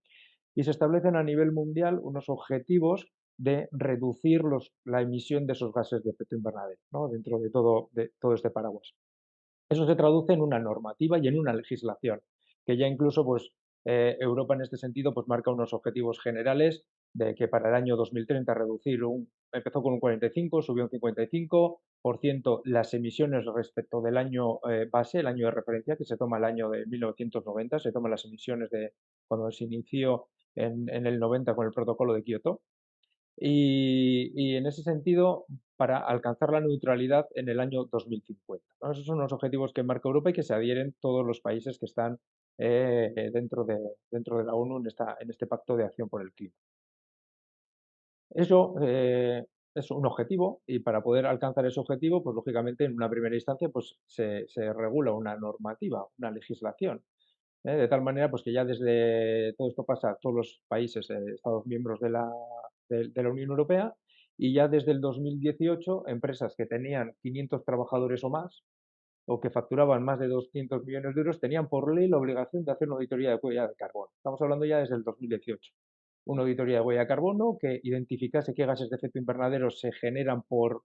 y se establecen a nivel mundial unos objetivos de reducir la emisión de esos gases de efecto invernadero, ¿no? Dentro de todo este paraguas. Eso se traduce en una normativa y en una legislación, que ya incluso pues, Europa en este sentido pues, marca unos objetivos generales de que para el año 2030 empezó con un 45, subió un 55% las emisiones respecto del año base, el año de referencia, que se toma el año de 1990, se toman las emisiones de cuando se inició en el 90 con el protocolo de Kioto. Y en ese sentido, para alcanzar la neutralidad en el año 2050, ¿no? Esos son los objetivos que marca Europa y que se adhieren todos los países que están dentro de la ONU en este pacto de acción por el clima. Eso es un objetivo y para poder alcanzar ese objetivo, pues lógicamente en una primera instancia pues, se regula una normativa, una legislación. De tal manera pues, que ya desde todo esto pasa a todos los países, Estados miembros de la Unión Europea, y ya desde el 2018 empresas que tenían 500 trabajadores o más, o que facturaban más de 200 millones de euros, tenían por ley la obligación de hacer una auditoría de huella de carbono. Estamos hablando ya desde el 2018. Una auditoría de huella de carbono que identificase qué gases de efecto invernadero se generan por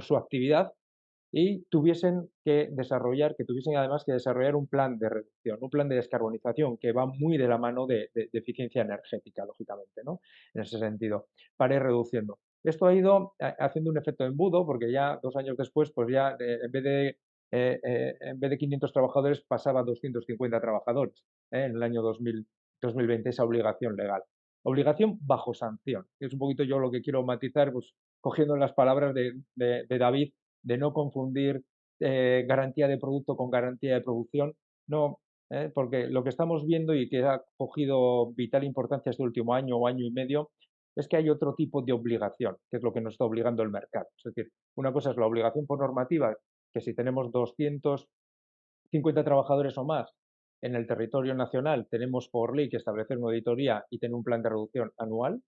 su actividad y tuviesen además que desarrollar un plan de reducción, un plan de descarbonización que va muy de la mano de eficiencia energética, lógicamente, ¿no? En ese sentido, para ir reduciendo. Esto ha ido haciendo un efecto embudo porque ya 2 años después, pues ya en vez de 500 trabajadores pasaba a 250 trabajadores en el año 2020 esa obligación legal. Obligación bajo sanción, que es un poquito yo lo que quiero matizar, pues cogiendo las palabras de David, de no confundir garantía de producto con garantía de producción, no, porque lo que estamos viendo y que ha cogido vital importancia este último año o año y medio es que hay otro tipo de obligación, que es lo que nos está obligando el mercado. Es decir, una cosa es la obligación por normativa, que si tenemos 250 trabajadores o más en el territorio nacional, tenemos por ley que establecer una auditoría y tener un plan de reducción anual,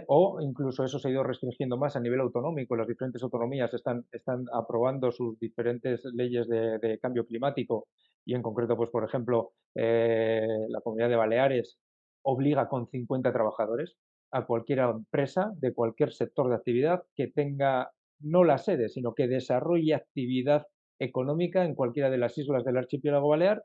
o incluso eso se ha ido restringiendo más a nivel autonómico. Las diferentes autonomías están aprobando sus diferentes leyes de cambio climático y en concreto, pues por ejemplo, la Comunidad de Baleares obliga con 50 trabajadores a cualquier empresa de cualquier sector de actividad que tenga no la sede, sino que desarrolle actividad económica en cualquiera de las islas del archipiélago balear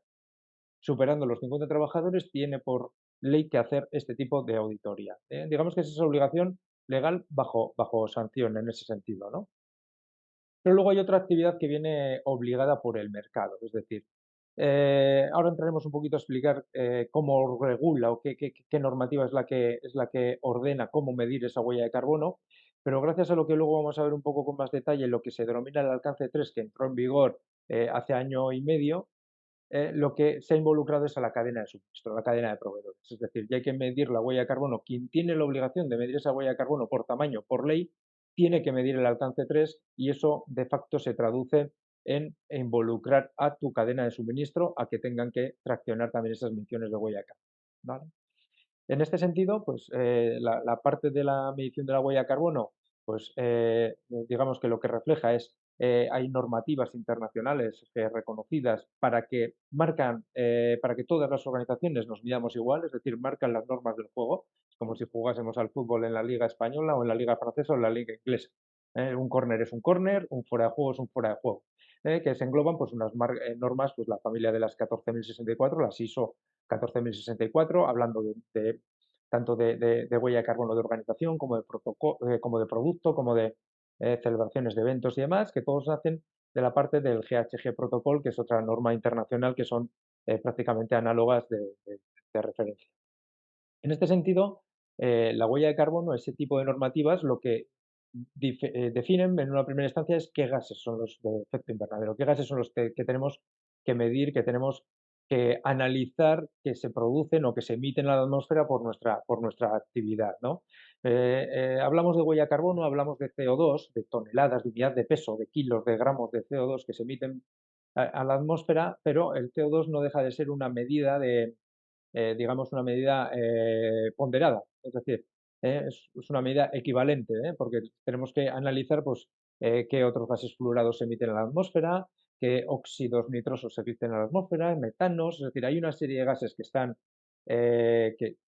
superando los 50 trabajadores, tiene por ley que hacer este tipo de auditoría. Digamos que es esa obligación legal bajo sanción en ese sentido, ¿no? Pero luego hay otra actividad que viene obligada por el mercado, es decir, ahora entraremos un poquito a explicar cómo regula o qué normativa es la que ordena cómo medir esa huella de carbono, pero gracias a lo que luego vamos a ver un poco con más detalle, lo que se denomina el alcance 3, que entró en vigor hace año y medio, lo que se ha involucrado es a la cadena de suministro, a la cadena de proveedores. Es decir, ya hay que medir la huella de carbono. Quien tiene la obligación de medir esa huella de carbono por tamaño, por ley, tiene que medir el alcance 3 y eso de facto se traduce en involucrar a tu cadena de suministro a que tengan que traccionar también esas emisiones de huella de carbono, ¿vale? En este sentido, pues la parte de la medición de la huella de carbono, pues digamos que lo que refleja es, hay normativas internacionales reconocidas para que todas las organizaciones nos midamos igual, es decir, marcan las normas del juego, es como si jugásemos al fútbol en la liga española o en la liga francesa o en la liga inglesa. Un córner es un córner, un fuera de juego es un fuera de juego. Que se engloban pues unas normas, pues la familia de las 14.064, las ISO 14.064, hablando tanto de huella de carbono de organización como como de producto, como de celebraciones de eventos y demás, que todos nacen de la parte del GHG Protocol, que es otra norma internacional que son prácticamente análogas de referencia. En este sentido, La huella de carbono, ese tipo de normativas, lo que definen en una primera instancia es qué gases son los de efecto invernadero, qué gases son los que tenemos que medir, que tenemos que analizar que se producen o que se emiten a la atmósfera por nuestra actividad, ¿no? Hablamos de huella de carbono, hablamos de CO2, de toneladas, de unidad de peso, de kilos, de gramos de CO2 que se emiten a la atmósfera, pero el CO2 no deja de ser una medida digamos, una medida ponderada, es decir, es una medida equivalente, porque tenemos que analizar pues, qué otros gases fluorados se emiten a la atmósfera, qué óxidos nitrosos se emiten a la atmósfera, metanos, es decir, hay una serie de gases que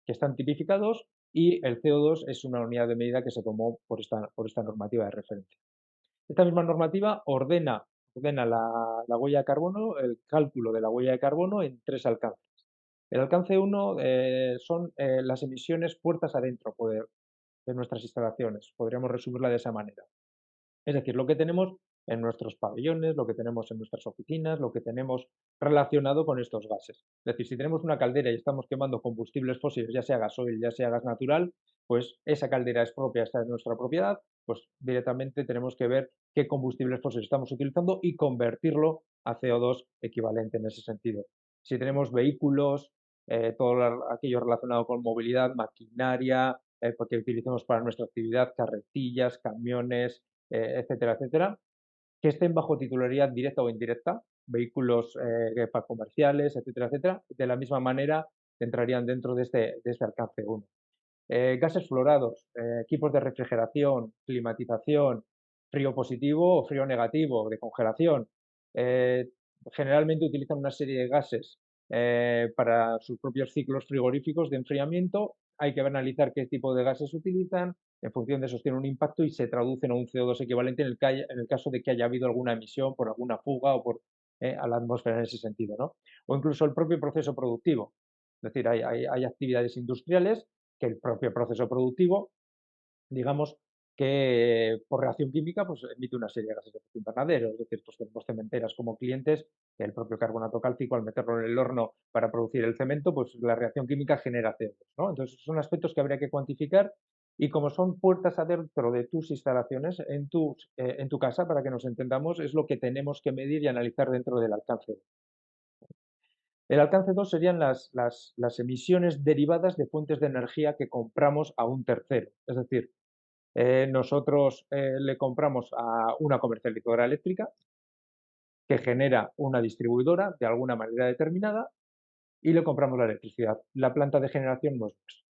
están tipificados y el CO2 es una unidad de medida que se tomó por esta normativa de referencia. Esta misma normativa ordena la huella de carbono, el cálculo de la huella de carbono en tres alcances. El alcance 1 son las emisiones puertas adentro de nuestras instalaciones, podríamos resumirla de esa manera. Es decir, lo que tenemos en nuestros pabellones, lo que tenemos en nuestras oficinas, lo que tenemos relacionado con estos gases. Es decir, si tenemos una caldera y estamos quemando combustibles fósiles, ya sea gasoil, ya sea gas natural, pues esa caldera es propia, está en nuestra propiedad, pues directamente tenemos que ver qué combustibles fósiles estamos utilizando y convertirlo a CO2 equivalente en ese sentido. Si tenemos vehículos, aquello relacionado con movilidad, maquinaria, porque utilizamos para nuestra actividad carretillas, camiones, etcétera, etcétera, que estén bajo titularidad directa o indirecta, vehículos comerciales, etcétera, etcétera, de la misma manera entrarían dentro de este alcance 1. Gases fluorados, equipos de refrigeración, climatización, frío positivo o frío negativo, de congelación. Eh, Generalmente utilizan una serie de gases para sus propios ciclos frigoríficos de enfriamiento. Hay que analizar qué tipo de gases utilizan, en función de eso tiene un impacto y se traducen a un CO2 equivalente en el caso de que haya habido alguna emisión por alguna fuga o a la atmósfera en ese sentido, ¿no? O incluso el propio proceso productivo. Es decir, hay actividades industriales que el propio proceso productivo, digamos, que por reacción química pues, emite una serie de gases de efecto invernadero. Es decir, pues tenemos cementeras como clientes, que el propio carbonato cálcico, al meterlo en el horno para producir el cemento, pues la reacción química genera CO2, ¿no? Entonces, son aspectos que habría que cuantificar y como son puertas adentro de tus instalaciones, en tu casa, para que nos entendamos, es lo que tenemos que medir y analizar dentro del alcance. El alcance 2 serían las emisiones derivadas de fuentes de energía que compramos a un tercero. Es decir, nosotros le compramos a una comercializadora eléctrica que genera una distribuidora de alguna manera determinada y le compramos la electricidad. La planta de generación no es nuestra,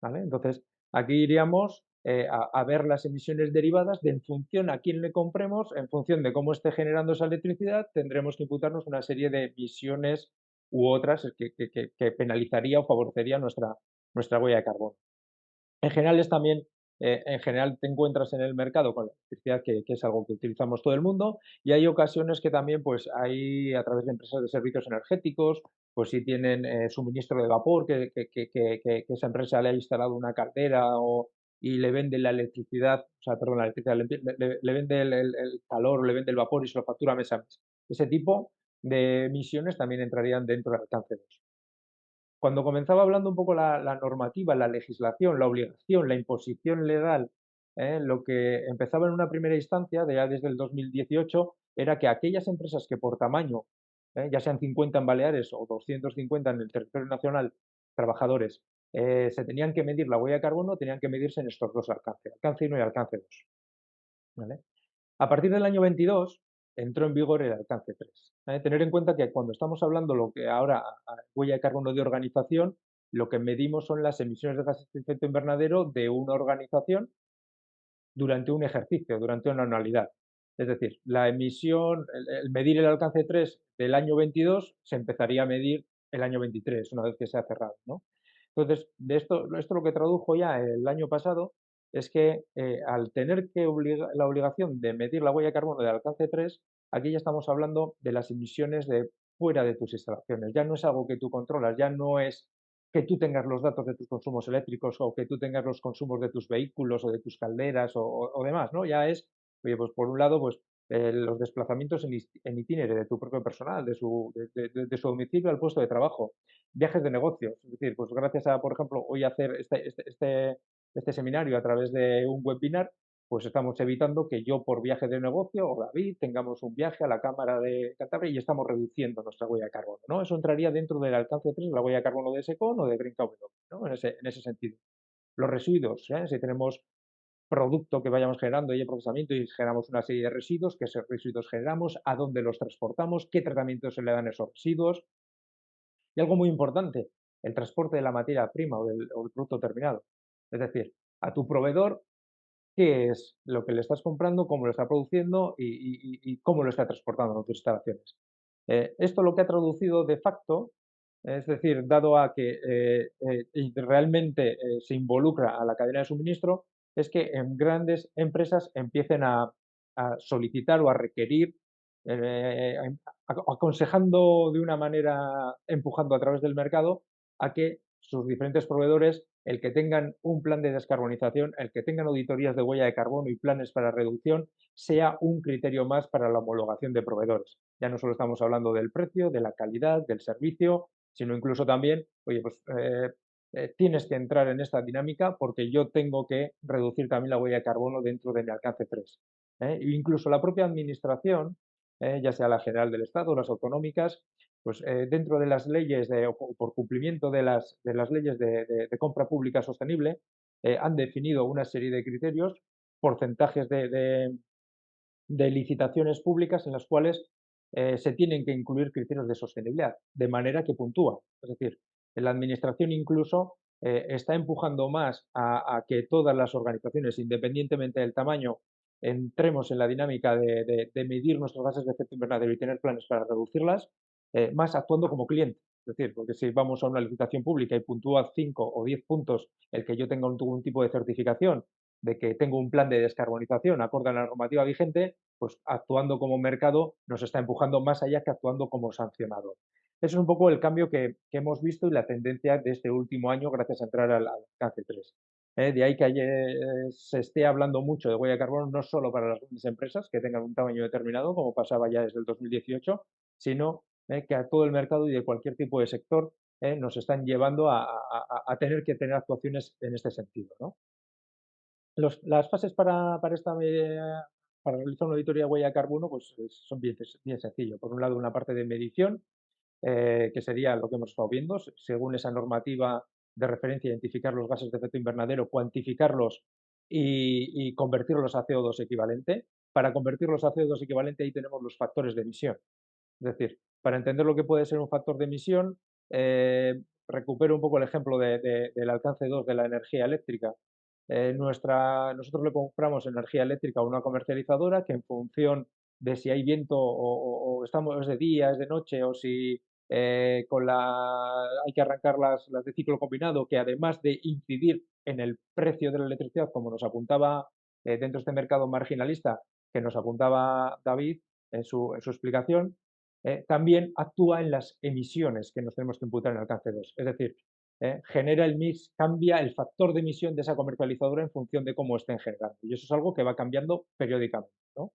¿vale? Entonces, aquí iríamos a ver las emisiones derivadas de en función a quién le compremos, en función de cómo esté generando esa electricidad, tendremos que imputarnos una serie de emisiones u otras que penalizaría o favorecería nuestra huella de carbono. En general te encuentras en el mercado con la electricidad, que es algo que utilizamos todo el mundo, y hay ocasiones que también, pues, hay a través de empresas de servicios energéticos, pues si tienen suministro de vapor, que esa empresa le ha instalado una caldera y le vende la electricidad, o sea, perdón, la electricidad, le vende el calor, le vende el vapor y se lo factura mes a mes. Ese tipo de emisiones también entrarían dentro del alcance 2. Cuando comenzaba hablando un poco la normativa, la legislación, la obligación, la imposición legal, lo que empezaba en una primera instancia, ya desde el 2018, era que aquellas empresas que por tamaño, ya sean 50 en Baleares o 250 en el territorio nacional, trabajadores, se tenían que medir la huella de carbono, tenían que medirse en estos dos alcances, alcance 1 y alcance 2. ¿Vale? A partir del año 22 entró en vigor el alcance 3. Tener en cuenta que cuando estamos hablando lo que ahora huella de carbono de organización, lo que medimos son las emisiones de gases de efecto invernadero de una organización durante un ejercicio, durante una anualidad. Es decir, la emisión, el medir el alcance 3 del año 22 se empezaría a medir el año 23, una vez que se ha cerrado, ¿no? Entonces, esto lo que tradujo ya el año pasado es que al tener la obligación de medir la huella de carbono de alcance 3, aquí ya estamos hablando de las emisiones de fuera de tus instalaciones. Ya no es algo que tú controlas, ya no es que tú tengas los datos de tus consumos eléctricos o que tú tengas los consumos de tus vehículos o de tus calderas o demás, ¿no? Ya es, oye, pues por un lado, pues los desplazamientos en itinere de tu propio personal, de su domicilio al puesto de trabajo. viajes de negocios. Es decir, pues gracias a, por ejemplo, hoy hacer este seminario a través de un webinar, pues estamos evitando que yo por viaje de negocio o David tengamos un viaje a la Cámara de Cantabria y estamos reduciendo nuestra huella de carbono, ¿no? Eso entraría dentro del alcance 3 de la huella de carbono de SECON o de Green KW, ¿no? En ese sentido. Los residuos, si tenemos producto que vayamos generando y el procesamiento y generamos una serie de residuos, qué residuos generamos, a dónde los transportamos, qué tratamiento se le dan a esos residuos. Y algo muy importante, el transporte de la materia prima o el producto terminado. Es decir, a tu proveedor, qué es lo que le estás comprando, cómo lo está produciendo y cómo lo está transportando a tus instalaciones. Esto lo que ha traducido de facto, es decir, dado a que realmente se involucra a la cadena de suministro, es que en grandes empresas empiecen a solicitar o a requerir, eh, aconsejando de una manera, empujando a través del mercado a que sus diferentes proveedores, el que tengan un plan de descarbonización, el que tengan auditorías de huella de carbono y planes para reducción, sea un criterio más para la homologación de proveedores. Ya no solo estamos hablando del precio, de la calidad, del servicio, sino incluso también, oye, pues tienes que entrar en esta dinámica porque yo tengo que reducir también la huella de carbono dentro de mi alcance 3. E incluso la propia administración, ya sea la general del Estado o las autonómicas, pues dentro de las leyes o por cumplimiento de las leyes de compra pública sostenible, han definido una serie de criterios, porcentajes de licitaciones públicas en las cuales se tienen que incluir criterios de sostenibilidad, de manera que puntúa. Es decir, la Administración incluso está empujando más a que todas las organizaciones, independientemente del tamaño, entremos en la dinámica de medir nuestros gases de efecto invernadero y tener planes para reducirlas, más actuando como cliente. Es decir, porque si vamos a una licitación pública y puntúa 5 o 10 puntos el que yo tenga un tipo de certificación de que tengo un plan de descarbonización acorde a la normativa vigente, pues actuando como mercado nos está empujando más allá que actuando como sancionador. Eso es un poco el cambio que hemos visto y la tendencia de este último año gracias a entrar al alcance 3. De ahí que se esté hablando mucho de huella de carbono, no solo para las grandes empresas que tengan un tamaño determinado, como pasaba ya desde el 2018, sino que a todo el mercado y de cualquier tipo de sector nos están llevando a tener que tener actuaciones en este sentido, ¿no? Las fases para realizar una auditoría de huella de carbono pues, son bien sencillo. Por un lado, una parte de medición, que sería lo que hemos estado viendo, según esa normativa de referencia, identificar los gases de efecto invernadero, cuantificarlos y convertirlos a CO2 equivalente. Para convertirlos a CO2 equivalente, ahí tenemos los factores de emisión. Es decir, para entender lo que puede ser un factor de emisión, recupero un poco el ejemplo del alcance 2 de la energía eléctrica. Nosotros le compramos energía eléctrica a una comercializadora que en función de si hay viento o estamos es de día, es de noche o si hay que arrancar las de ciclo combinado, que además de incidir en el precio de la electricidad, como nos apuntaba dentro de este mercado marginalista, que nos apuntaba David en su explicación, también actúa en las emisiones que nos tenemos que imputar en el alcance 2. Es decir, genera el mix, cambia el factor de emisión de esa comercializadora en función de cómo estén generando. Y eso es algo que va cambiando periódicamente, ¿no?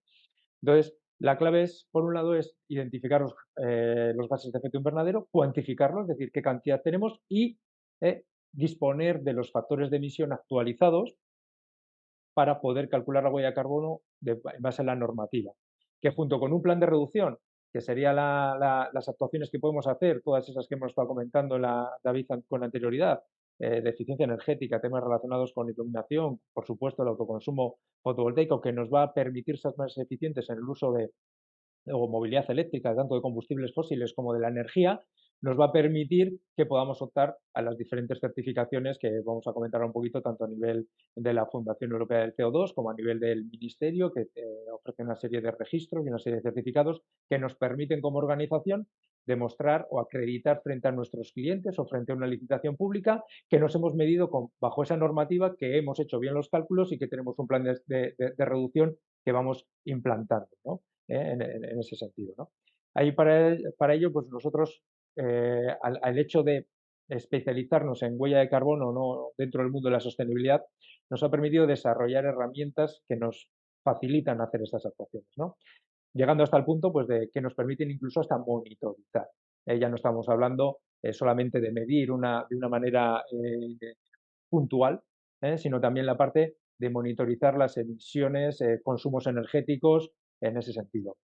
Entonces, la clave es, por un lado, es identificar los gases de efecto invernadero, cuantificarlos, es decir, qué cantidad tenemos y disponer de los factores de emisión actualizados para poder calcular la huella de carbono en base a la normativa. Que junto con un plan de reducción, que serían las actuaciones que podemos hacer, todas esas que hemos estado comentando David con anterioridad, de eficiencia energética, temas relacionados con iluminación, por supuesto el autoconsumo fotovoltaico, que nos va a permitir ser más eficientes en el uso o movilidad eléctrica, tanto de combustibles fósiles como de la energía, nos va a permitir que podamos optar a las diferentes certificaciones que vamos a comentar un poquito, tanto a nivel de la Fundación Europea del CO2 como a nivel del Ministerio, que ofrece una serie de registros y una serie de certificados que nos permiten como organización demostrar o acreditar frente a nuestros clientes o frente a una licitación pública que nos hemos medido bajo esa normativa, que hemos hecho bien los cálculos y que tenemos un plan de reducción que vamos implantando, ¿no? En ese sentido, ¿no? Ahí para ello, pues nosotros, al hecho de especializarnos en huella de carbono, ¿no?, dentro del mundo de la sostenibilidad, nos ha permitido desarrollar herramientas que nos facilitan hacer estas actuaciones, ¿no? Llegando hasta el punto pues, de que nos permiten incluso hasta monitorizar. ya no estamos hablando solamente de medir de una manera puntual, sino también la parte de monitorizar las emisiones, consumos energéticos en ese sentido.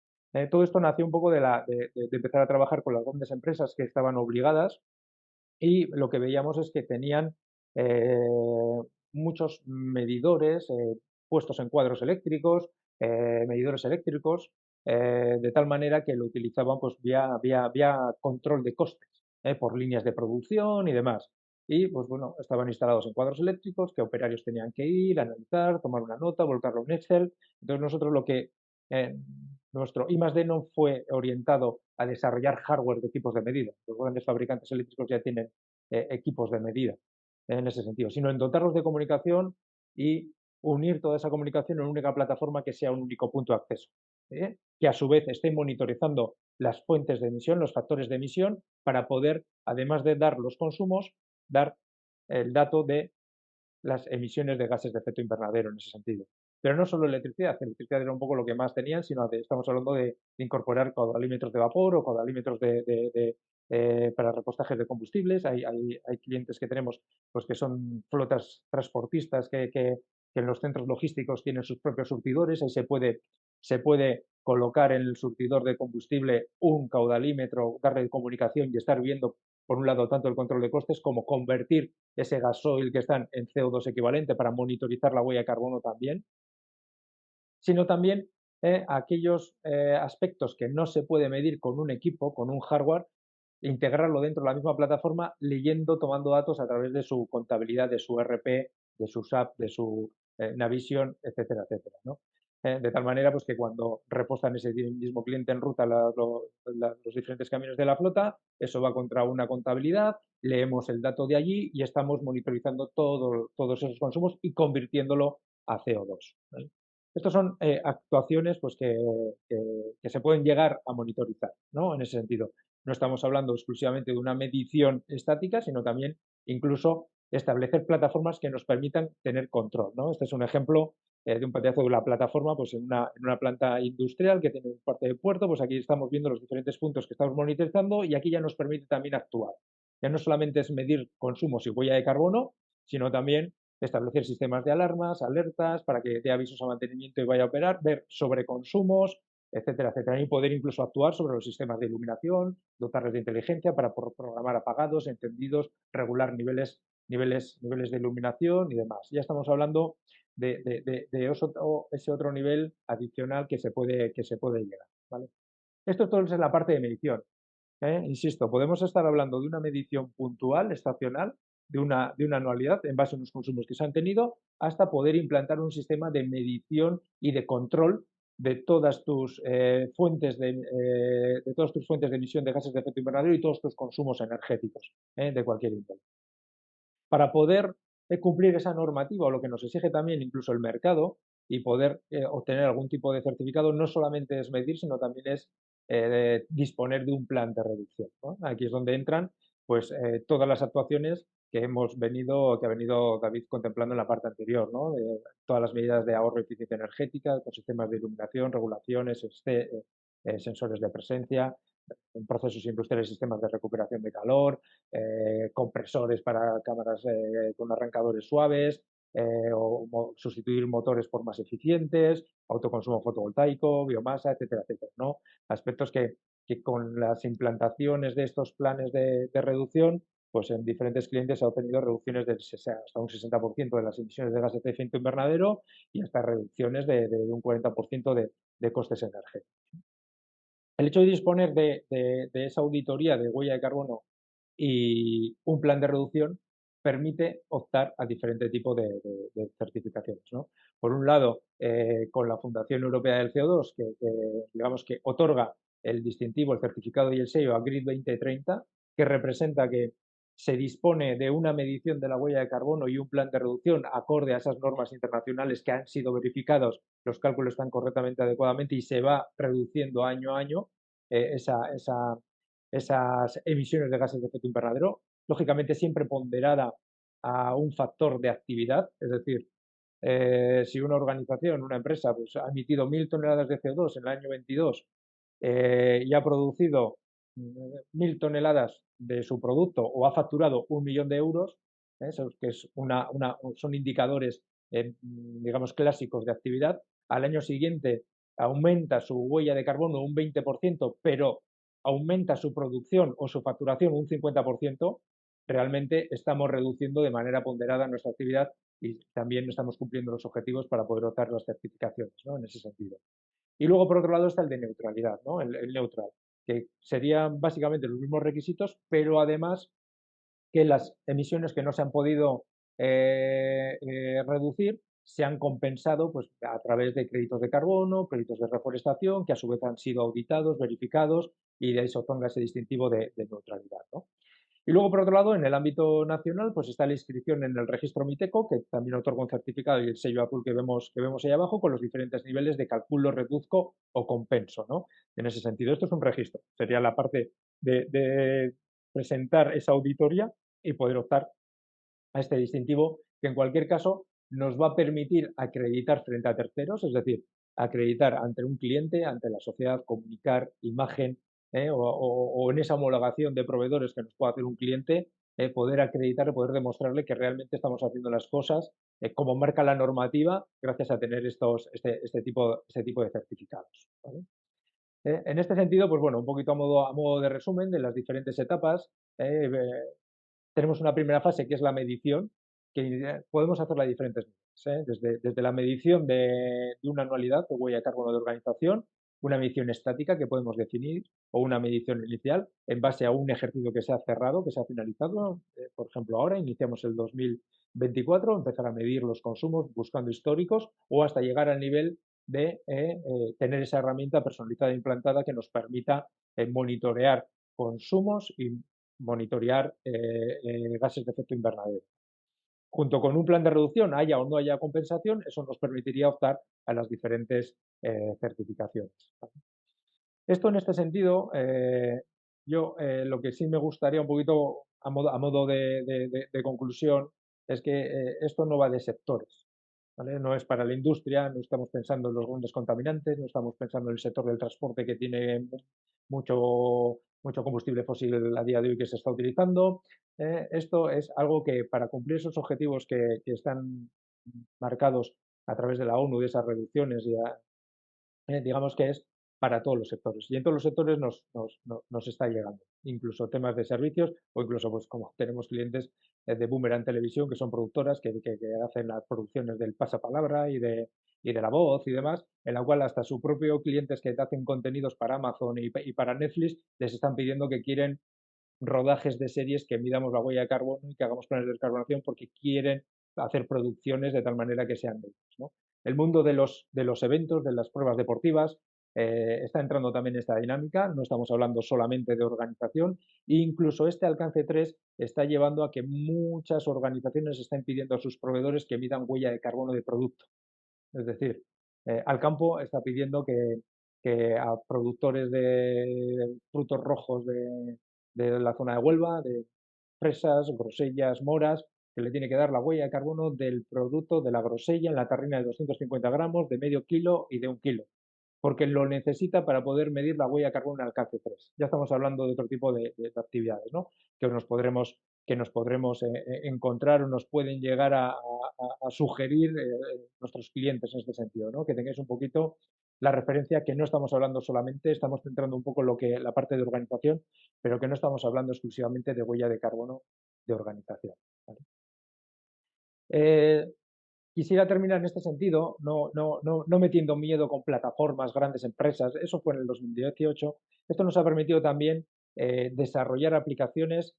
Todo esto nació un poco de empezar a trabajar con las grandes empresas que estaban obligadas y lo que veíamos es que tenían eh, muchos medidores puestos en cuadros eléctricos, medidores eléctricos, de tal manera que lo utilizaban pues, vía control de costes, por líneas de producción y demás. Y pues bueno, estaban instalados en cuadros eléctricos que operarios tenían que ir, analizar, tomar una nota, volcarlo en Excel. Entonces nosotros eh, nuestro I+D no fue orientado a desarrollar hardware de equipos de medida. Los grandes fabricantes eléctricos ya tienen equipos de medida en ese sentido, sino en dotarlos de comunicación y unir toda esa comunicación en una única plataforma que sea un único punto de acceso, que a su vez esté monitorizando las fuentes de emisión, los factores de emisión, para poder, además de dar los consumos, dar el dato de las emisiones de gases de efecto invernadero en ese sentido. Pero no solo electricidad era un poco lo que más tenían, sino estamos hablando de incorporar caudalímetros de vapor o caudalímetros para repostajes de combustibles. Hay clientes que tenemos pues, que son flotas transportistas que en los centros logísticos tienen sus propios surtidores. Ahí se puede colocar en el surtidor de combustible un caudalímetro, darle comunicación y estar viendo, por un lado, tanto el control de costes como convertir ese gasoil que están en CO2 equivalente para monitorizar la huella de carbono también, sino también aquellos aspectos que no se puede medir con un equipo, con un hardware, integrarlo dentro de la misma plataforma, leyendo, tomando datos a través de su contabilidad, de su RP, de su SAP, de su Navision, etcétera, etcétera, ¿no? De tal manera pues, que cuando repostan ese mismo cliente en ruta los diferentes camiones de la flota, eso va contra una contabilidad, leemos el dato de allí y estamos monitorizando todos esos consumos y convirtiéndolo a CO2. ¿Vale? Estas son actuaciones pues, que se pueden llegar a monitorizar, ¿no? En ese sentido. No estamos hablando exclusivamente de una medición estática, sino también incluso establecer plataformas que nos permitan tener control, ¿no? Este es un ejemplo de un pedazo de la plataforma pues en una planta industrial que tiene parte de puerto, pues aquí estamos viendo los diferentes puntos que estamos monitorizando y aquí ya nos permite también actuar. Ya no solamente es medir consumos y huella de carbono, sino también establecer sistemas de alarmas, alertas, para que dé avisos a mantenimiento y vaya a operar, ver sobre consumos, etcétera, etcétera. Y poder incluso actuar sobre los sistemas de iluminación, dotarles de inteligencia para programar apagados, encendidos, regular niveles de iluminación y demás. Ya estamos hablando de ese otro nivel adicional que se puede llegar. ¿Vale? Esto todo es en la parte de medición. Insisto, podemos estar hablando de una medición puntual, estacional, de una anualidad en base a unos consumos que se han tenido, hasta poder implantar un sistema de medición y de control de todas tus fuentes de emisión de gases de efecto invernadero y todos tus consumos energéticos de cualquier índole. Para poder cumplir esa normativa o lo que nos exige también incluso el mercado y poder obtener algún tipo de certificado, no solamente es medir, sino también es disponer de un plan de reducción, ¿no? Aquí es donde entran pues, todas las actuaciones que ha venido David contemplando en la parte anterior, ¿no? Todas las medidas de ahorro y eficiencia energética, con sistemas de iluminación, regulaciones, sensores de presencia, procesos industriales y sistemas de recuperación de calor, compresores para cámaras con arrancadores suaves, o sustituir motores por más eficientes, autoconsumo fotovoltaico, biomasa, etcétera, etcétera, ¿no? Aspectos que con las implantaciones de estos planes de reducción, pues en diferentes clientes se ha obtenido reducciones hasta un 60% de las emisiones de gases de efecto invernadero y hasta reducciones de un 40% de costes energéticos. El hecho de disponer de esa auditoría de huella de carbono y un plan de reducción permite optar a diferentes tipos de certificaciones, ¿no? Por un lado, con la Fundación Europea del CO2, digamos que otorga el distintivo, el certificado y el sello a GRID 2030, que representa que se dispone de una medición de la huella de carbono y un plan de reducción acorde a esas normas internacionales que han sido verificados, los cálculos están correctamente, adecuadamente y se va reduciendo año a año esas emisiones de gases de efecto invernadero, lógicamente siempre ponderada a un factor de actividad, es decir, si una organización, una empresa, pues, ha emitido 1.000 toneladas de CO2 en el año 22 y ha producido 1.000 toneladas de su producto o ha facturado 1 millón de euros, que es son indicadores, digamos, clásicos de actividad, al año siguiente aumenta su huella de carbono un 20%, pero aumenta su producción o su facturación un 50%, realmente estamos reduciendo de manera ponderada nuestra actividad y también estamos cumpliendo los objetivos para poder optar las certificaciones, ¿no? En ese sentido. Y luego, por otro lado, está el de neutralidad, ¿no? El neutral, que serían básicamente los mismos requisitos, pero además que las emisiones que no se han podido reducir se han compensado pues, a través de créditos de carbono, créditos de reforestación, que a su vez han sido auditados, verificados y de ahí se otorga ese distintivo de neutralidad, ¿no? Y luego, por otro lado, en el ámbito nacional, pues está la inscripción en el registro MITECO, que también otorga un certificado y el sello azul que vemos ahí abajo, con los diferentes niveles de calculo, reduzco o compenso, ¿no? En ese sentido, esto es un registro. Sería la parte de presentar esa auditoría y poder optar a este distintivo, que en cualquier caso nos va a permitir acreditar frente a terceros, es decir, acreditar ante un cliente, ante la sociedad, comunicar imagen, o en esa homologación de proveedores que nos pueda hacer un cliente, poder acreditar y poder demostrarle que realmente estamos haciendo las cosas como marca la normativa gracias a tener este tipo de certificados, ¿vale? En este sentido, pues bueno, un poquito a modo de resumen de las diferentes etapas. eh, Tenemos una primera fase que es la medición, que podemos hacerla de diferentes niveles, desde la medición de una anualidad o huella de carbono de organización, una medición estática que podemos definir o una medición inicial en base a un ejercicio que se ha cerrado, que se ha finalizado. Por ejemplo, ahora iniciamos el 2024, empezar a medir los consumos buscando históricos o hasta llegar al nivel de tener esa herramienta personalizada e implantada que nos permita monitorear consumos y monitorear gases de efecto invernadero. Junto con un plan de reducción, haya o no haya compensación, eso nos permitiría optar a las diferentes certificaciones. Esto en este sentido, yo lo que sí me gustaría un poquito a modo de conclusión es que esto no va de sectores, ¿vale? No es para la industria, no estamos pensando en los grandes contaminantes, no estamos pensando en el sector del transporte que tiene mucho combustible fósil a día de hoy que se está utilizando. Esto es algo que para cumplir esos objetivos que están marcados a través de la ONU, de esas reducciones, digamos que es para todos los sectores. Y en todos los sectores nos está llegando, incluso temas de servicios o incluso, pues como tenemos clientes de Boomerang Televisión, que son productoras que hacen las producciones del pasapalabra y de la voz y demás, en la cual hasta su propio clientes que hacen contenidos para Amazon y para Netflix les están pidiendo que quieren rodajes de series que midamos la huella de carbono y que hagamos planes de descarbonación porque quieren hacer producciones de tal manera que sean neutras, ¿no? El mundo de los eventos, de las pruebas deportivas, está entrando también en esta dinámica. No estamos hablando solamente de organización. E incluso este alcance 3 está llevando a que muchas organizaciones estén pidiendo a sus proveedores que midan huella de carbono de producto. Es decir, Alcampo está pidiendo que a productores de frutos rojos de la zona de Huelva, de fresas, grosellas, moras, que le tiene que dar la huella de carbono del producto de la grosella en la tarrina de 250 gramos, de medio kilo y de 1 kilo, porque lo necesita para poder medir la huella de carbono en alcance 3. Ya estamos hablando de otro tipo de actividades, ¿no? Que nos podremos encontrar o nos pueden llegar a sugerir nuestros clientes en este sentido, ¿no? Que tengáis un poquito la referencia que no estamos hablando solamente, estamos centrando un poco la parte de organización, pero que no estamos hablando exclusivamente de huella de carbono de organización, ¿vale? Quisiera terminar en este sentido, no metiendo miedo con plataformas, grandes empresas, eso fue en el 2018. Esto nos ha permitido también desarrollar aplicaciones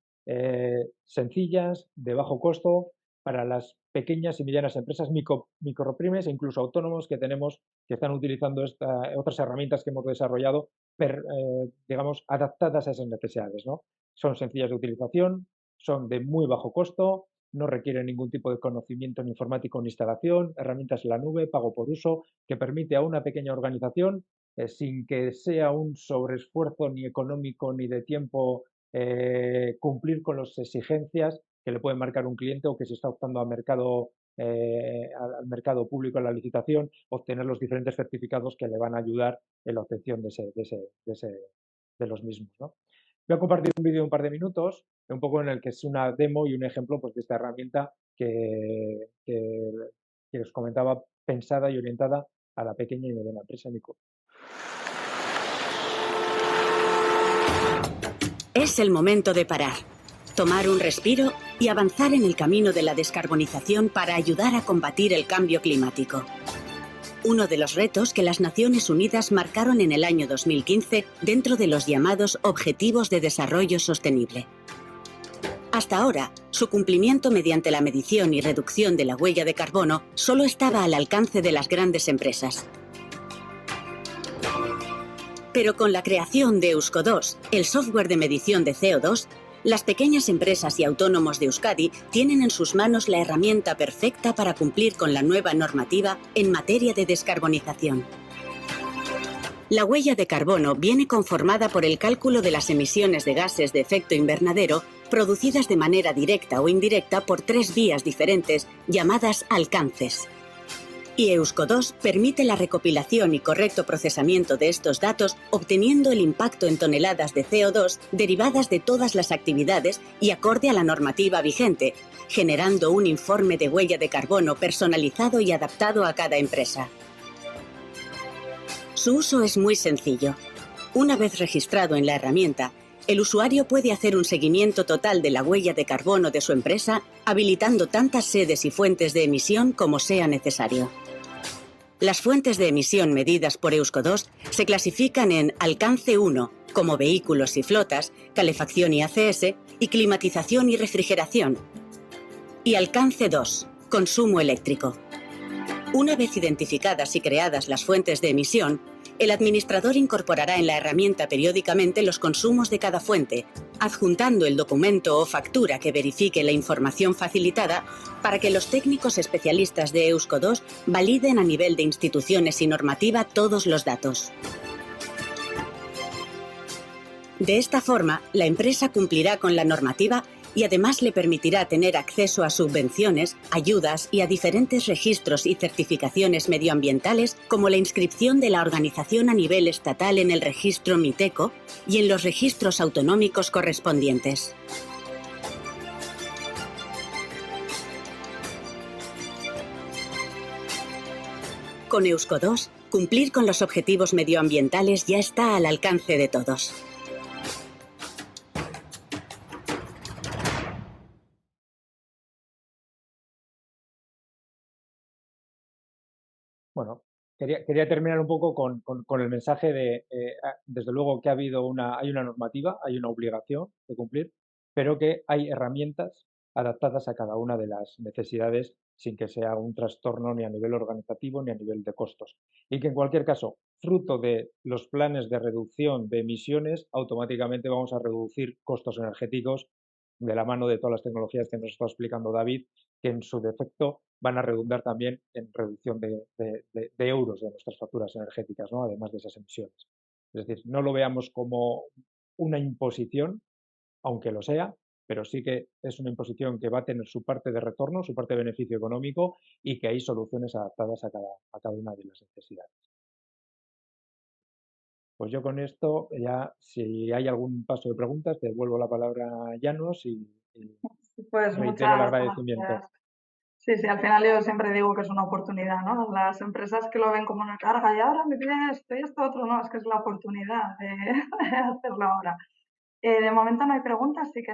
sencillas, de bajo costo, para las pequeñas y medianas empresas, micropymes e incluso autónomos que tenemos que están utilizando otras herramientas que hemos desarrollado, digamos, adaptadas a esas necesidades, ¿no? Son sencillas de utilización, son de muy bajo costo, no requieren ningún tipo de conocimiento en informático ni instalación, herramientas en la nube, pago por uso, que permite a una pequeña organización, sin que sea un sobreesfuerzo ni económico ni de tiempo, cumplir con las exigencias que le puede marcar un cliente o que se está optando al mercado público en la licitación, obtener los diferentes certificados que le van a ayudar en la obtención de los mismos, ¿no? Voy a compartir un vídeo de un par de minutos, un poco en el que es una demo y un ejemplo pues, de esta herramienta que os comentaba, pensada y orientada a la pequeña y mediana empresa, Nico. Es el momento de parar, tomar un respiro y avanzar en el camino de la descarbonización para ayudar a combatir el cambio climático. Uno de los retos que las Naciones Unidas marcaron en el año 2015 dentro de los llamados Objetivos de Desarrollo Sostenible. Hasta ahora, su cumplimiento mediante la medición y reducción de la huella de carbono solo estaba al alcance de las grandes empresas. Pero con la creación de Eusko2, el software de medición de CO2, las pequeñas empresas y autónomos de Euskadi tienen en sus manos la herramienta perfecta para cumplir con la nueva normativa en materia de descarbonización. La huella de carbono viene conformada por el cálculo de las emisiones de gases de efecto invernadero producidas de manera directa o indirecta por 3 vías diferentes llamadas alcances. Y Eusko2 permite la recopilación y correcto procesamiento de estos datos, obteniendo el impacto en toneladas de CO2 derivadas de todas las actividades y acorde a la normativa vigente, generando un informe de huella de carbono personalizado y adaptado a cada empresa. Su uso es muy sencillo. Una vez registrado en la herramienta, el usuario puede hacer un seguimiento total de la huella de carbono de su empresa, habilitando tantas sedes y fuentes de emisión como sea necesario. Las fuentes de emisión medidas por Eusko2 se clasifican en alcance 1, como vehículos y flotas, calefacción y ACS, y climatización y refrigeración. Y alcance 2, consumo eléctrico. Una vez identificadas y creadas las fuentes de emisión, el administrador incorporará en la herramienta periódicamente los consumos de cada fuente, adjuntando el documento o factura que verifique la información facilitada para que los técnicos especialistas de Eusko2 validen a nivel de instituciones y normativa todos los datos. De esta forma, la empresa cumplirá con la normativa y además le permitirá tener acceso a subvenciones, ayudas y a diferentes registros y certificaciones medioambientales como la inscripción de la organización a nivel estatal en el registro MITECO y en los registros autonómicos correspondientes. Con Eusko2, cumplir con los objetivos medioambientales ya está al alcance de todos. Bueno, quería terminar un poco con el mensaje de, desde luego que hay una normativa, hay una obligación de cumplir, pero que hay herramientas adaptadas a cada una de las necesidades sin que sea un trastorno ni a nivel organizativo ni a nivel de costos. Y que en cualquier caso, fruto de los planes de reducción de emisiones, automáticamente vamos a reducir costos energéticos de la mano de todas las tecnologías que nos está explicando David, que en su defecto van a redundar también en reducción de euros de nuestras facturas energéticas, ¿no? Además de esas emisiones. Es decir, no lo veamos como una imposición, aunque lo sea, pero sí que es una imposición que va a tener su parte de retorno, su parte de beneficio económico y que hay soluciones adaptadas a cada una de las necesidades. Pues yo con esto ya, si hay algún paso de preguntas, te devuelvo la palabra a Llanos y Pues reitero el muchas agradecimiento. gracias. Sí, sí, al final yo siempre digo que es una oportunidad, ¿no? Las empresas que lo ven como una carga y ahora me piden esto y esto otro, no, es que es la oportunidad de hacerlo ahora. De momento no hay preguntas, si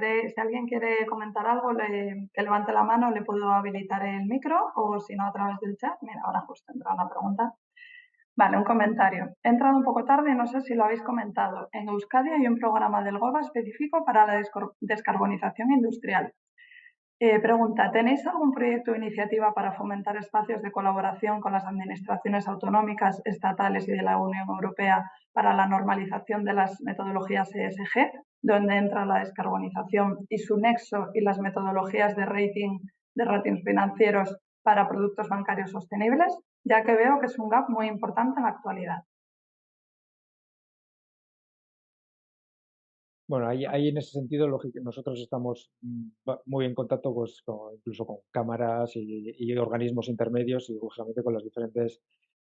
alguien quiere comentar algo, que levante la mano, le puedo habilitar el micro o si no a través del chat. Mira, ahora justo entra una pregunta. Vale, un comentario. He entrado un poco tarde, no sé si lo habéis comentado. En Euskadi hay un programa del GOBA específico para la descarbonización industrial. Pregunta, ¿tenéis algún proyecto o iniciativa para fomentar espacios de colaboración con las administraciones autonómicas, estatales y de la Unión Europea para la normalización de las metodologías ESG, donde entra la descarbonización y su nexo y las metodologías de ratings financieros para productos bancarios sostenibles? Ya que veo que es un gap muy importante en la actualidad. Bueno, ahí en ese sentido nosotros estamos muy en contacto incluso con cámaras y organismos intermedios y lógicamente con los diferentes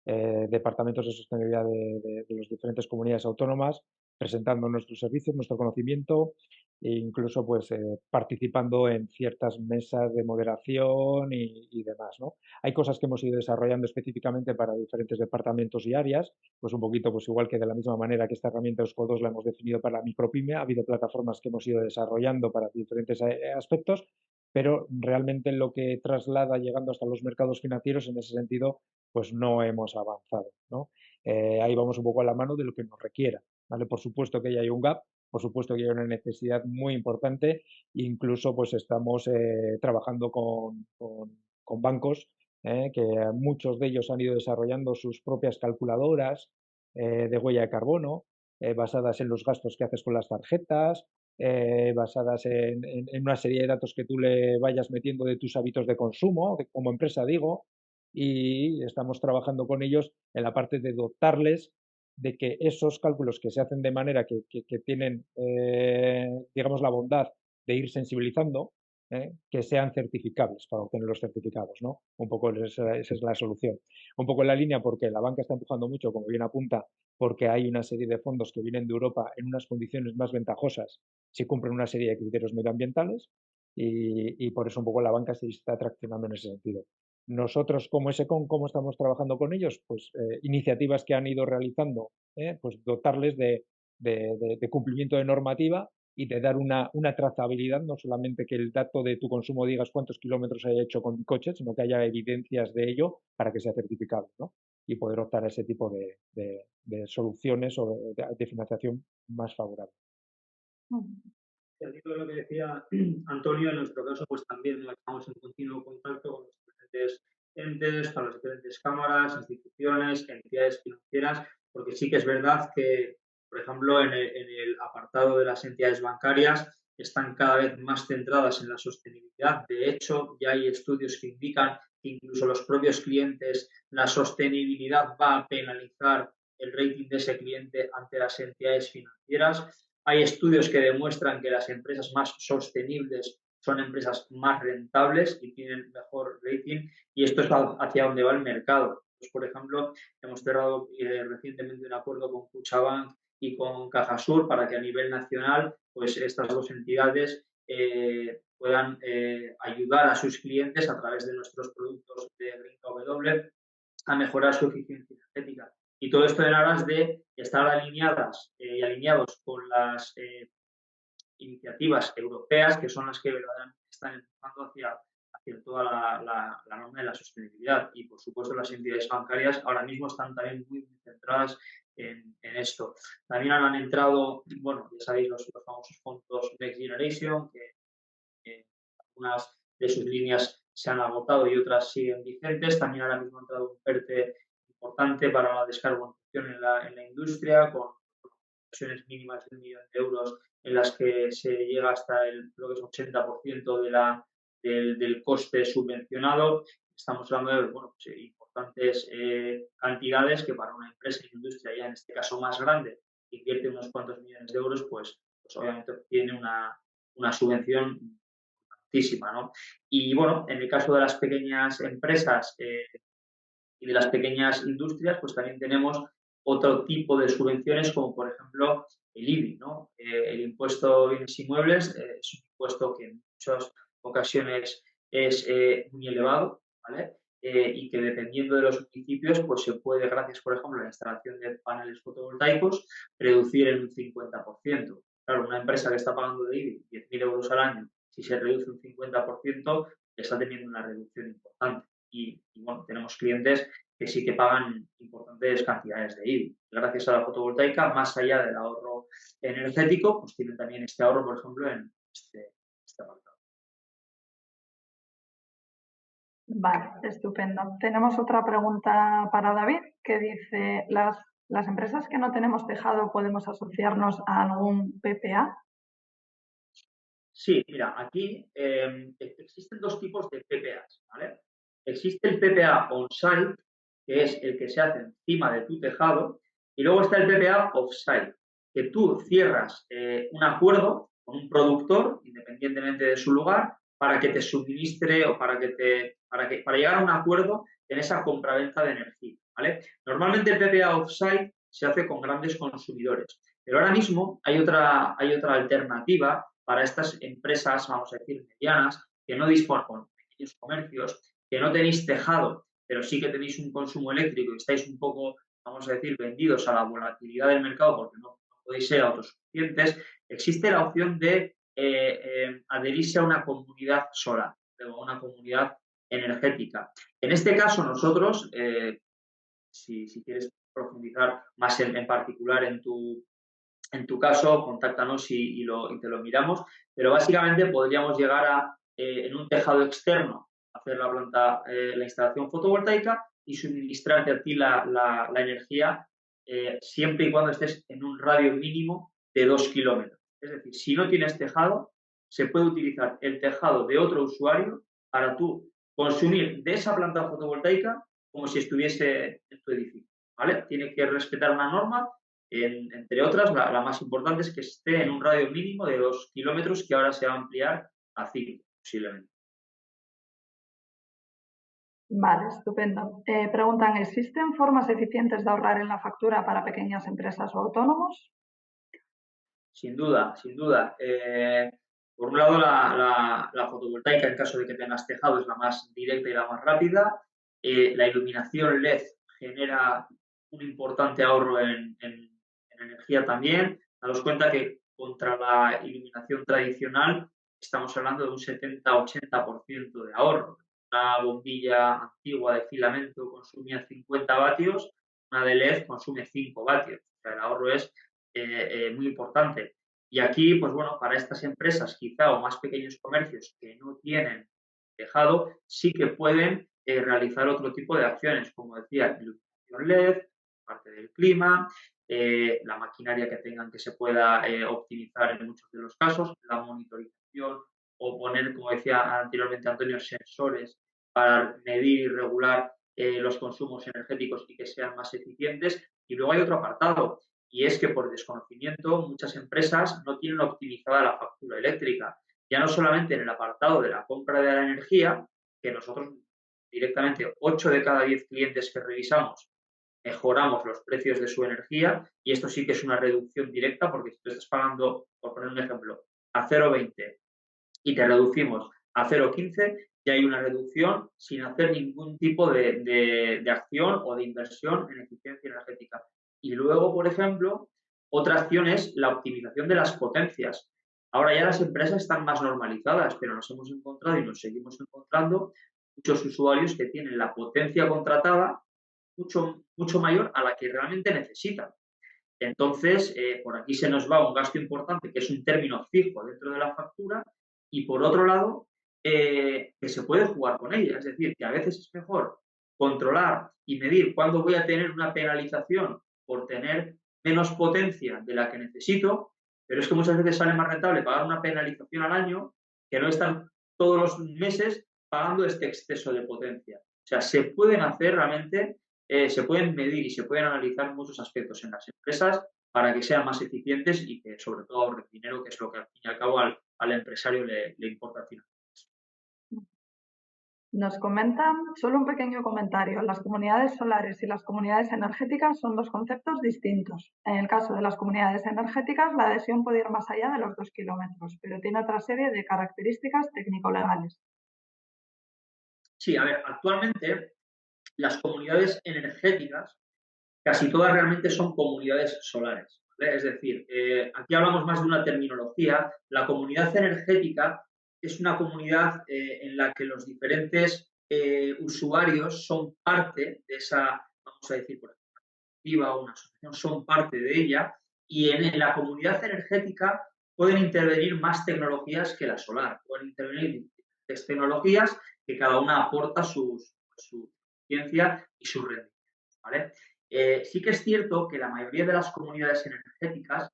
departamentos de sostenibilidad de las diferentes comunidades autónomas presentando nuestros servicios, nuestro conocimiento e incluso pues participando en ciertas mesas de moderación y demás, ¿no? Hay cosas que hemos ido desarrollando específicamente para diferentes departamentos y áreas, pues un poquito pues igual que de la misma manera que esta herramienta Eusko2 la hemos definido para la micropyme, ha habido plataformas que hemos ido desarrollando para diferentes aspectos, pero realmente lo que traslada llegando hasta los mercados financieros en ese sentido pues no hemos avanzado, ¿no? Ahí vamos un poco a la mano de lo que nos requiera, ¿vale? Por supuesto que ya hay un gap, por supuesto que hay una necesidad muy importante, incluso pues estamos trabajando con bancos, que muchos de ellos han ido desarrollando sus propias calculadoras de huella de carbono, basadas en los gastos que haces con las tarjetas, basadas en una serie de datos que tú le vayas metiendo de tus hábitos de consumo, como empresa digo, y estamos trabajando con ellos en la parte de dotarles de que esos cálculos que se hacen de manera que tienen, digamos, la bondad de ir sensibilizando, que sean certificables para obtener los certificados, ¿no? Un poco esa es la solución. Un poco en la línea porque la banca está empujando mucho, como bien apunta, porque hay una serie de fondos que vienen de Europa en unas condiciones más ventajosas si cumplen una serie de criterios medioambientales y por eso un poco la banca se está traccionando en ese sentido. Nosotros como SECON, ¿cómo estamos trabajando con ellos? Pues iniciativas que han ido realizando, pues dotarles de cumplimiento de normativa y de dar una trazabilidad, no solamente que el dato de tu consumo digas cuántos kilómetros haya hecho con mi coche, sino que haya evidencias de ello para que sea certificado, ¿no? Y poder optar a ese tipo de soluciones o de financiación más favorable. Al hilo de lo que decía Antonio, en nuestro caso, pues también estamos en continuo contacto con los diferentes entes, con las diferentes cámaras, instituciones, entidades financieras, porque sí que es verdad que, por ejemplo, en el apartado de las entidades bancarias están cada vez más centradas en la sostenibilidad. De hecho, ya hay estudios que indican que incluso los propios clientes, la sostenibilidad va a penalizar el rating de ese cliente ante las entidades financieras. Hay estudios que demuestran que las empresas más sostenibles son empresas más rentables y tienen mejor rating, y esto es hacia donde va el mercado. Pues, por ejemplo, hemos cerrado recientemente un acuerdo con Kutxabank y con Cajasur para que a nivel nacional pues estas dos entidades puedan ayudar a sus clientes a través de nuestros productos de Green KW a mejorar su eficiencia energética. Y todo esto en aras de estar alineadas y alineados con las iniciativas europeas, que son las que verdaderamente están empujando hacia toda la norma de la sostenibilidad. Y, por supuesto, las entidades bancarias ahora mismo están también muy centradas en esto. También han entrado, bueno, ya sabéis, los famosos fondos Next Generation, que algunas de sus líneas se han agotado y otras siguen vigentes. También ahora mismo ha entrado un PERTE importante para la descarbonización en la industria, con inversiones mínimas de 1 millón de euros en las que se llega hasta creo que es 80% del coste subvencionado. Estamos hablando de pues, importantes cantidades que para una empresa y industria ya en este caso más grande que invierte unos cuantos millones de euros, pues obviamente tiene una subvención altísima, ¿no? Y bueno, en el caso de las pequeñas empresas y de las pequeñas industrias, pues también tenemos otro tipo de subvenciones, como por ejemplo el IBI, ¿no? El impuesto de bienes inmuebles es un impuesto que en muchas ocasiones es muy elevado, ¿vale? Y que dependiendo de los municipios, pues se puede, gracias por ejemplo a la instalación de paneles fotovoltaicos, reducir en un 50%. Claro, una empresa que está pagando de IBI 10.000 euros al año, si se reduce un 50%, está teniendo una reducción importante. Y bueno, tenemos clientes que sí que pagan importantes cantidades de IBI. Gracias a la fotovoltaica, más allá del ahorro energético, pues tienen también este ahorro, por ejemplo, en este apartado. Vale, estupendo. Tenemos otra pregunta para David que dice, ¿las empresas que no tenemos tejado podemos asociarnos a algún PPA? Sí, mira, aquí existen dos tipos de PPAs, ¿vale? Existe el PPA on-site, que es el que se hace encima de tu tejado, y luego está el PPA off-site, que tú cierras un acuerdo con un productor, independientemente de su lugar, para que te suministre o para llegar a un acuerdo en esa compraventa de energía, ¿vale? Normalmente el PPA off-site se hace con grandes consumidores. Pero ahora mismo hay otra alternativa para estas empresas, vamos a decir, medianas, que no disponen, con pequeños comercios, que no tenéis tejado, pero sí que tenéis un consumo eléctrico y estáis un poco, vamos a decir, vendidos a la volatilidad del mercado porque no podéis ser autosuficientes. Existe la opción de adherirse a una comunidad solar, o a una comunidad energética. En este caso, nosotros, si quieres profundizar más en particular en tu caso, contáctanos y te lo miramos, pero básicamente podríamos llegar a, en un tejado externo, hacer la instalación fotovoltaica y suministrarte a ti la energía siempre y cuando estés en un radio mínimo de 2 kilómetros. Es decir, si no tienes tejado, se puede utilizar el tejado de otro usuario para tú consumir de esa planta fotovoltaica como si estuviese en tu edificio, ¿vale? Tiene que respetar una norma, entre otras, la más importante es que esté en un radio mínimo de 2 kilómetros, que ahora se va a ampliar a 5, posiblemente. Vale, estupendo. Preguntan, ¿existen formas eficientes de ahorrar en la factura para pequeñas empresas o autónomos? Sin duda, sin duda. Por un lado, la fotovoltaica, en caso de que tengas tejado, es la más directa y la más rápida. La iluminación LED genera un importante ahorro en energía también. Daos cuenta que contra la iluminación tradicional estamos hablando de un 70-80% de ahorro. Una bombilla antigua de filamento consumía 50 vatios, una de LED consume 5 vatios. O sea, el ahorro es muy importante. Y aquí, pues bueno, para estas empresas quizá o más pequeños comercios que no tienen tejado, sí que pueden realizar otro tipo de acciones, como decía, iluminación LED, parte del clima, la maquinaria que tengan que se pueda optimizar en muchos de los casos, la monitorización o poner, como decía anteriormente Antonio, sensores para medir y regular los consumos energéticos y que sean más eficientes. Y luego hay otro apartado, y es que por desconocimiento muchas empresas no tienen optimizada la factura eléctrica. Ya no solamente en el apartado de la compra de la energía, que nosotros directamente 8 de cada 10 clientes que revisamos mejoramos los precios de su energía y esto sí que es una reducción directa porque si tú estás pagando, por poner un ejemplo, a 0,20 y te reducimos a 0,15, ya hay una reducción sin hacer ningún tipo de acción o de inversión en eficiencia energética. Y luego, por ejemplo, otra acción es la optimización de las potencias. Ahora ya las empresas están más normalizadas, pero nos hemos encontrado y nos seguimos encontrando muchos usuarios que tienen la potencia contratada mucho mayor a la que realmente necesitan. Entonces, por aquí se nos va un gasto importante, que es un término fijo dentro de la factura, y por otro lado, que se puede jugar con ella. Es decir, que a veces es mejor controlar y medir cuándo voy a tener una penalización por tener menos potencia de la que necesito, pero es que muchas veces sale más rentable pagar una penalización al año que no estar todos los meses pagando este exceso de potencia. O sea, se pueden hacer realmente, se pueden medir y se pueden analizar muchos aspectos en las empresas para que sean más eficientes y que sobre todo ahorren dinero, que es lo que al fin y al cabo al empresario le importa al final. Nos comentan, solo un pequeño comentario, las comunidades solares y las comunidades energéticas son dos conceptos distintos. En el caso de las comunidades energéticas, la adhesión puede ir más allá de los 2 kilómetros, pero tiene otra serie de características técnico-legales. Sí, a ver, actualmente las comunidades energéticas casi todas realmente son comunidades solares, ¿vale? Es decir, aquí hablamos más de una terminología. La comunidad energética es una comunidad en la que los diferentes usuarios son parte de esa, vamos a decir, por ejemplo, una asociación, son parte de ella, y en la comunidad energética pueden intervenir más tecnologías que la solar, pueden intervenir diferentes tecnologías que cada una aporta su ciencia y su rendimiento, ¿vale? Sí que es cierto que la mayoría de las comunidades energéticas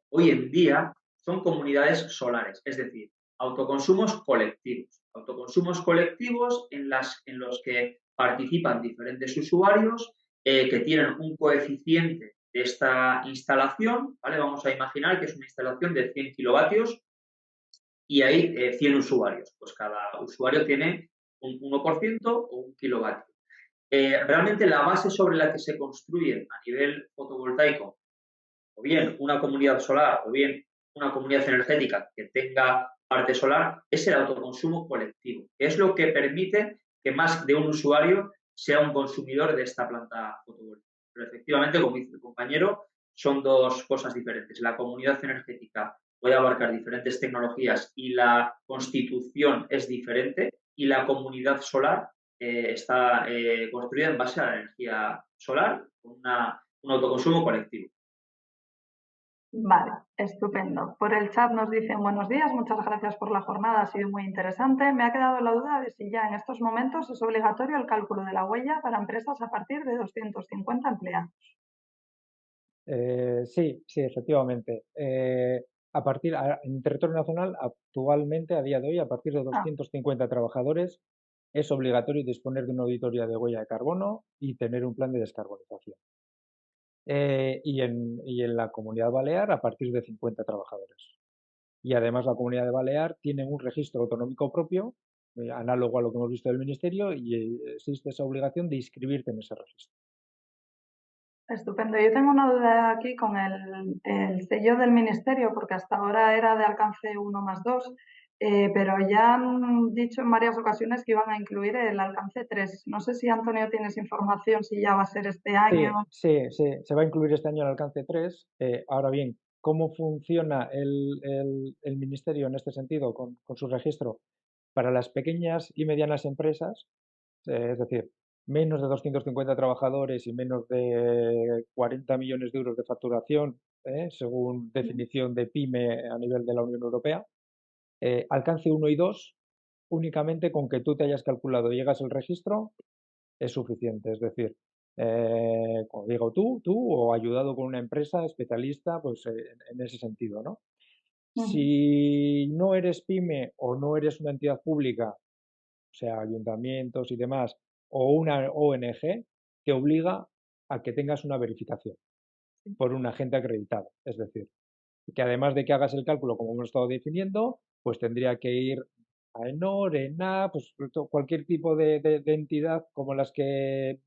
hoy en día son comunidades solares, es decir, autoconsumos colectivos en los que participan diferentes usuarios que tienen un coeficiente de esta instalación, ¿vale? Vamos a imaginar que es una instalación de 100 kilovatios y hay 100 usuarios, pues cada usuario tiene un 1% o un kilovatio. Realmente la base sobre la que se construyen a nivel fotovoltaico o bien una comunidad solar o bien una comunidad energética que tenga parte solar, es el autoconsumo colectivo, que es lo que permite que más de un usuario sea un consumidor de esta planta fotovoltaica. Pero efectivamente, como dice el compañero, son dos cosas diferentes. La comunidad energética puede abarcar diferentes tecnologías y la constitución es diferente, y la comunidad solar está construida en base a la energía solar con un autoconsumo colectivo. Vale, estupendo. Por el chat nos dicen buenos días, muchas gracias por la jornada, ha sido muy interesante. Me ha quedado la duda de si ya en estos momentos es obligatorio el cálculo de la huella para empresas a partir de 250 empleados. Sí, efectivamente. En territorio nacional, actualmente, a día de hoy, a partir de 250 trabajadores, es obligatorio disponer de una auditoría de huella de carbono y tener un plan de descarbonización. Y en la Comunidad Balear, a partir de 50 trabajadores. Y además la Comunidad de Balear tiene un registro autonómico propio, análogo a lo que hemos visto del Ministerio, y existe esa obligación de inscribirte en ese registro. Estupendo. Yo tengo una duda aquí con el sello del Ministerio, porque hasta ahora era de alcance 1+2, pero ya han dicho en varias ocasiones que iban a incluir el alcance 3. No sé si, Antonio, tienes información, si ya va a ser este año. Sí, se va a incluir este año el alcance 3. Ahora bien, ¿cómo funciona el Ministerio en este sentido con su registro? Para las pequeñas y medianas empresas, es decir, menos de 250 trabajadores y menos de 40 millones de euros de facturación, según definición de PYME a nivel de la Unión Europea, alcance 1 y 2, únicamente con que tú te hayas calculado y llegas al registro, es suficiente. Es decir, como digo, tú o ayudado con una empresa especialista, pues en ese sentido, ¿no? Si no eres PYME o no eres una entidad pública, o sea, ayuntamientos y demás, o una ONG, te obliga a que tengas una verificación por un agente acreditado. Es decir, que además de que hagas el cálculo como hemos estado definiendo, pues tendría que ir a ENOR, ENA, pues cualquier tipo de entidad como las que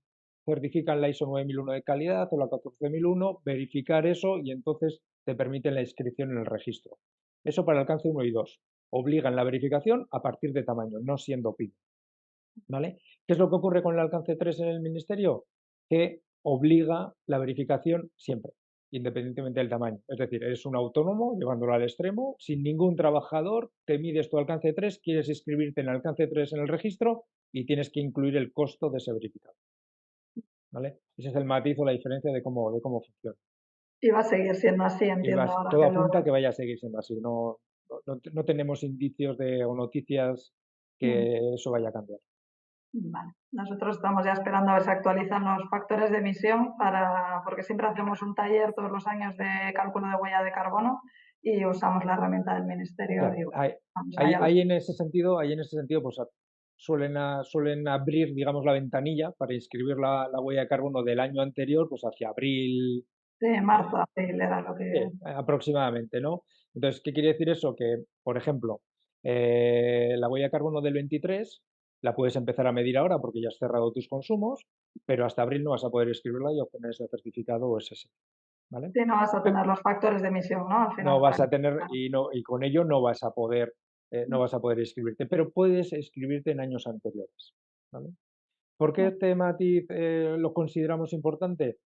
certifican la ISO 9001 de calidad o la 14001, verificar eso y entonces te permiten la inscripción en el registro. Eso para alcance 1 y 2. Obligan la verificación a partir de tamaño, no siendo PYME. ¿Vale? ¿Qué es lo que ocurre con el alcance 3 en el Ministerio? Que obliga la verificación siempre, independientemente del tamaño. Es decir, eres un autónomo, llevándolo al extremo, sin ningún trabajador, te mides tu alcance 3, quieres inscribirte en alcance 3 en el registro y tienes que incluir el costo de ese verificado. ¿Vale? Ese es el matiz o la diferencia de cómo funciona. Y va a seguir siendo así, entiendo. Todo apunta a que vaya a seguir siendo así. No tenemos indicios o noticias que eso vaya a cambiar. Vale. Nosotros estamos ya esperando a ver si actualizan los factores de emisión, porque siempre hacemos un taller todos los años de cálculo de huella de carbono y usamos la herramienta del Ministerio. Claro, ahí en ese sentido, pues suelen abrir, digamos, la ventanilla para inscribir la huella de carbono del año anterior, pues hacia abril. Sí, marzo, abril era lo que... Sí, aproximadamente, ¿no? Entonces, ¿qué quiere decir eso? Que, por ejemplo, la huella de carbono del 23 la puedes empezar a medir ahora porque ya has cerrado tus consumos, pero hasta abril no vas a poder inscribirla y obtener ese certificado o ese. ¿Vale? Sí, no vas a tener los factores de emisión, ¿no? Al final, no vas a tener y con ello no vas a poder inscribirte, pero puedes inscribirte en años anteriores. ¿Vale? ¿Por qué este matiz lo consideramos importante?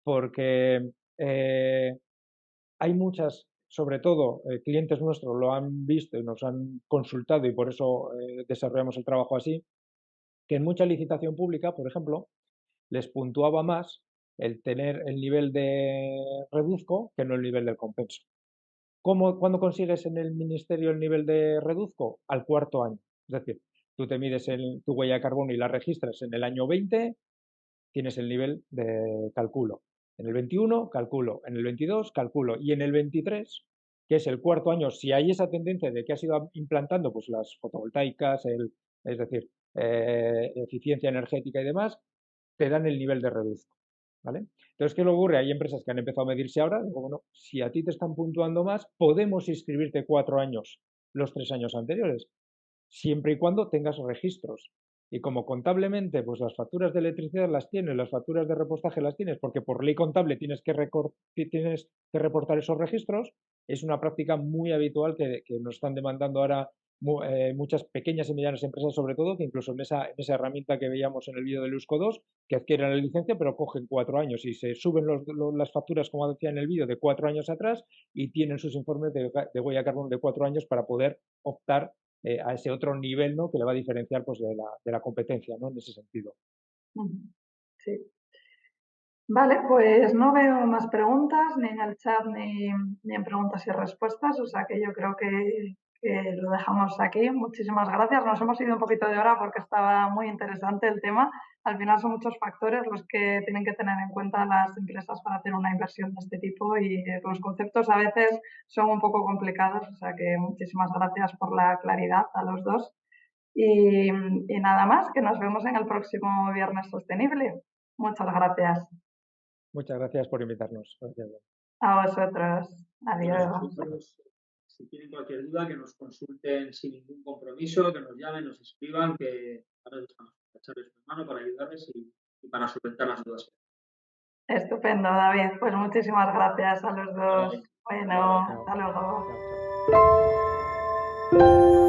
Porque hay muchas, sobre todo clientes nuestros lo han visto y nos han consultado y por eso desarrollamos el trabajo así, que en mucha licitación pública, por ejemplo, les puntuaba más el tener el nivel de reduzco que no el nivel del compenso. ¿Cuándo consigues en el Ministerio el nivel de reduzco? Al 4.º año. Es decir, tú te mides tu huella de carbono y la registras en el año 20, tienes el nivel de cálculo. En el 21, calculo. En el 22, calculo. Y en el 23, que es el 4.º año, si hay esa tendencia de que has ido implantando pues, las fotovoltaicas, es decir, eficiencia energética y demás, te dan el nivel de reduzco. ¿Vale? Entonces, ¿qué le ocurre? Hay empresas que han empezado a medirse ahora. Digo, bueno, si a ti te están puntuando más, podemos inscribirte 4 años los 3 años anteriores, siempre y cuando tengas registros. Y como contablemente, pues las facturas de electricidad las tienes, las facturas de repostaje las tienes, porque por ley contable tienes que reportar esos registros, es una práctica muy habitual que nos están demandando ahora muchas pequeñas y medianas empresas, sobre todo, que incluso en esa herramienta que veíamos en el vídeo del USCO 2, que adquieren la licencia, pero cogen 4 años y se suben las facturas, como decía en el vídeo, de 4 años atrás y tienen sus informes de huella de carbono de 4 años para poder optar a ese otro nivel, ¿no?, que le va a diferenciar pues, de la competencia, ¿no?, en ese sentido. Sí. Vale, pues no veo más preguntas, ni en el chat ni en preguntas y respuestas, o sea que yo creo que lo dejamos aquí. Muchísimas gracias. Nos hemos ido un poquito de hora porque estaba muy interesante el tema. Al final son muchos factores los que tienen que tener en cuenta las empresas para hacer una inversión de este tipo y los conceptos a veces son un poco complicados, o sea que muchísimas gracias por la claridad a los dos. Y nada más, que nos vemos en el próximo Viernes Sostenible. Muchas gracias. Muchas gracias por invitarnos. Gracias. A vosotros. Adiós. Si tienen cualquier duda, que nos consulten sin ningún compromiso, que nos llamen, nos escriban, que ahora estamos para echarles una mano, para ayudarles y para solventar las dudas. Estupendo, David. Pues muchísimas gracias a los dos. Bueno, hasta luego. Chao.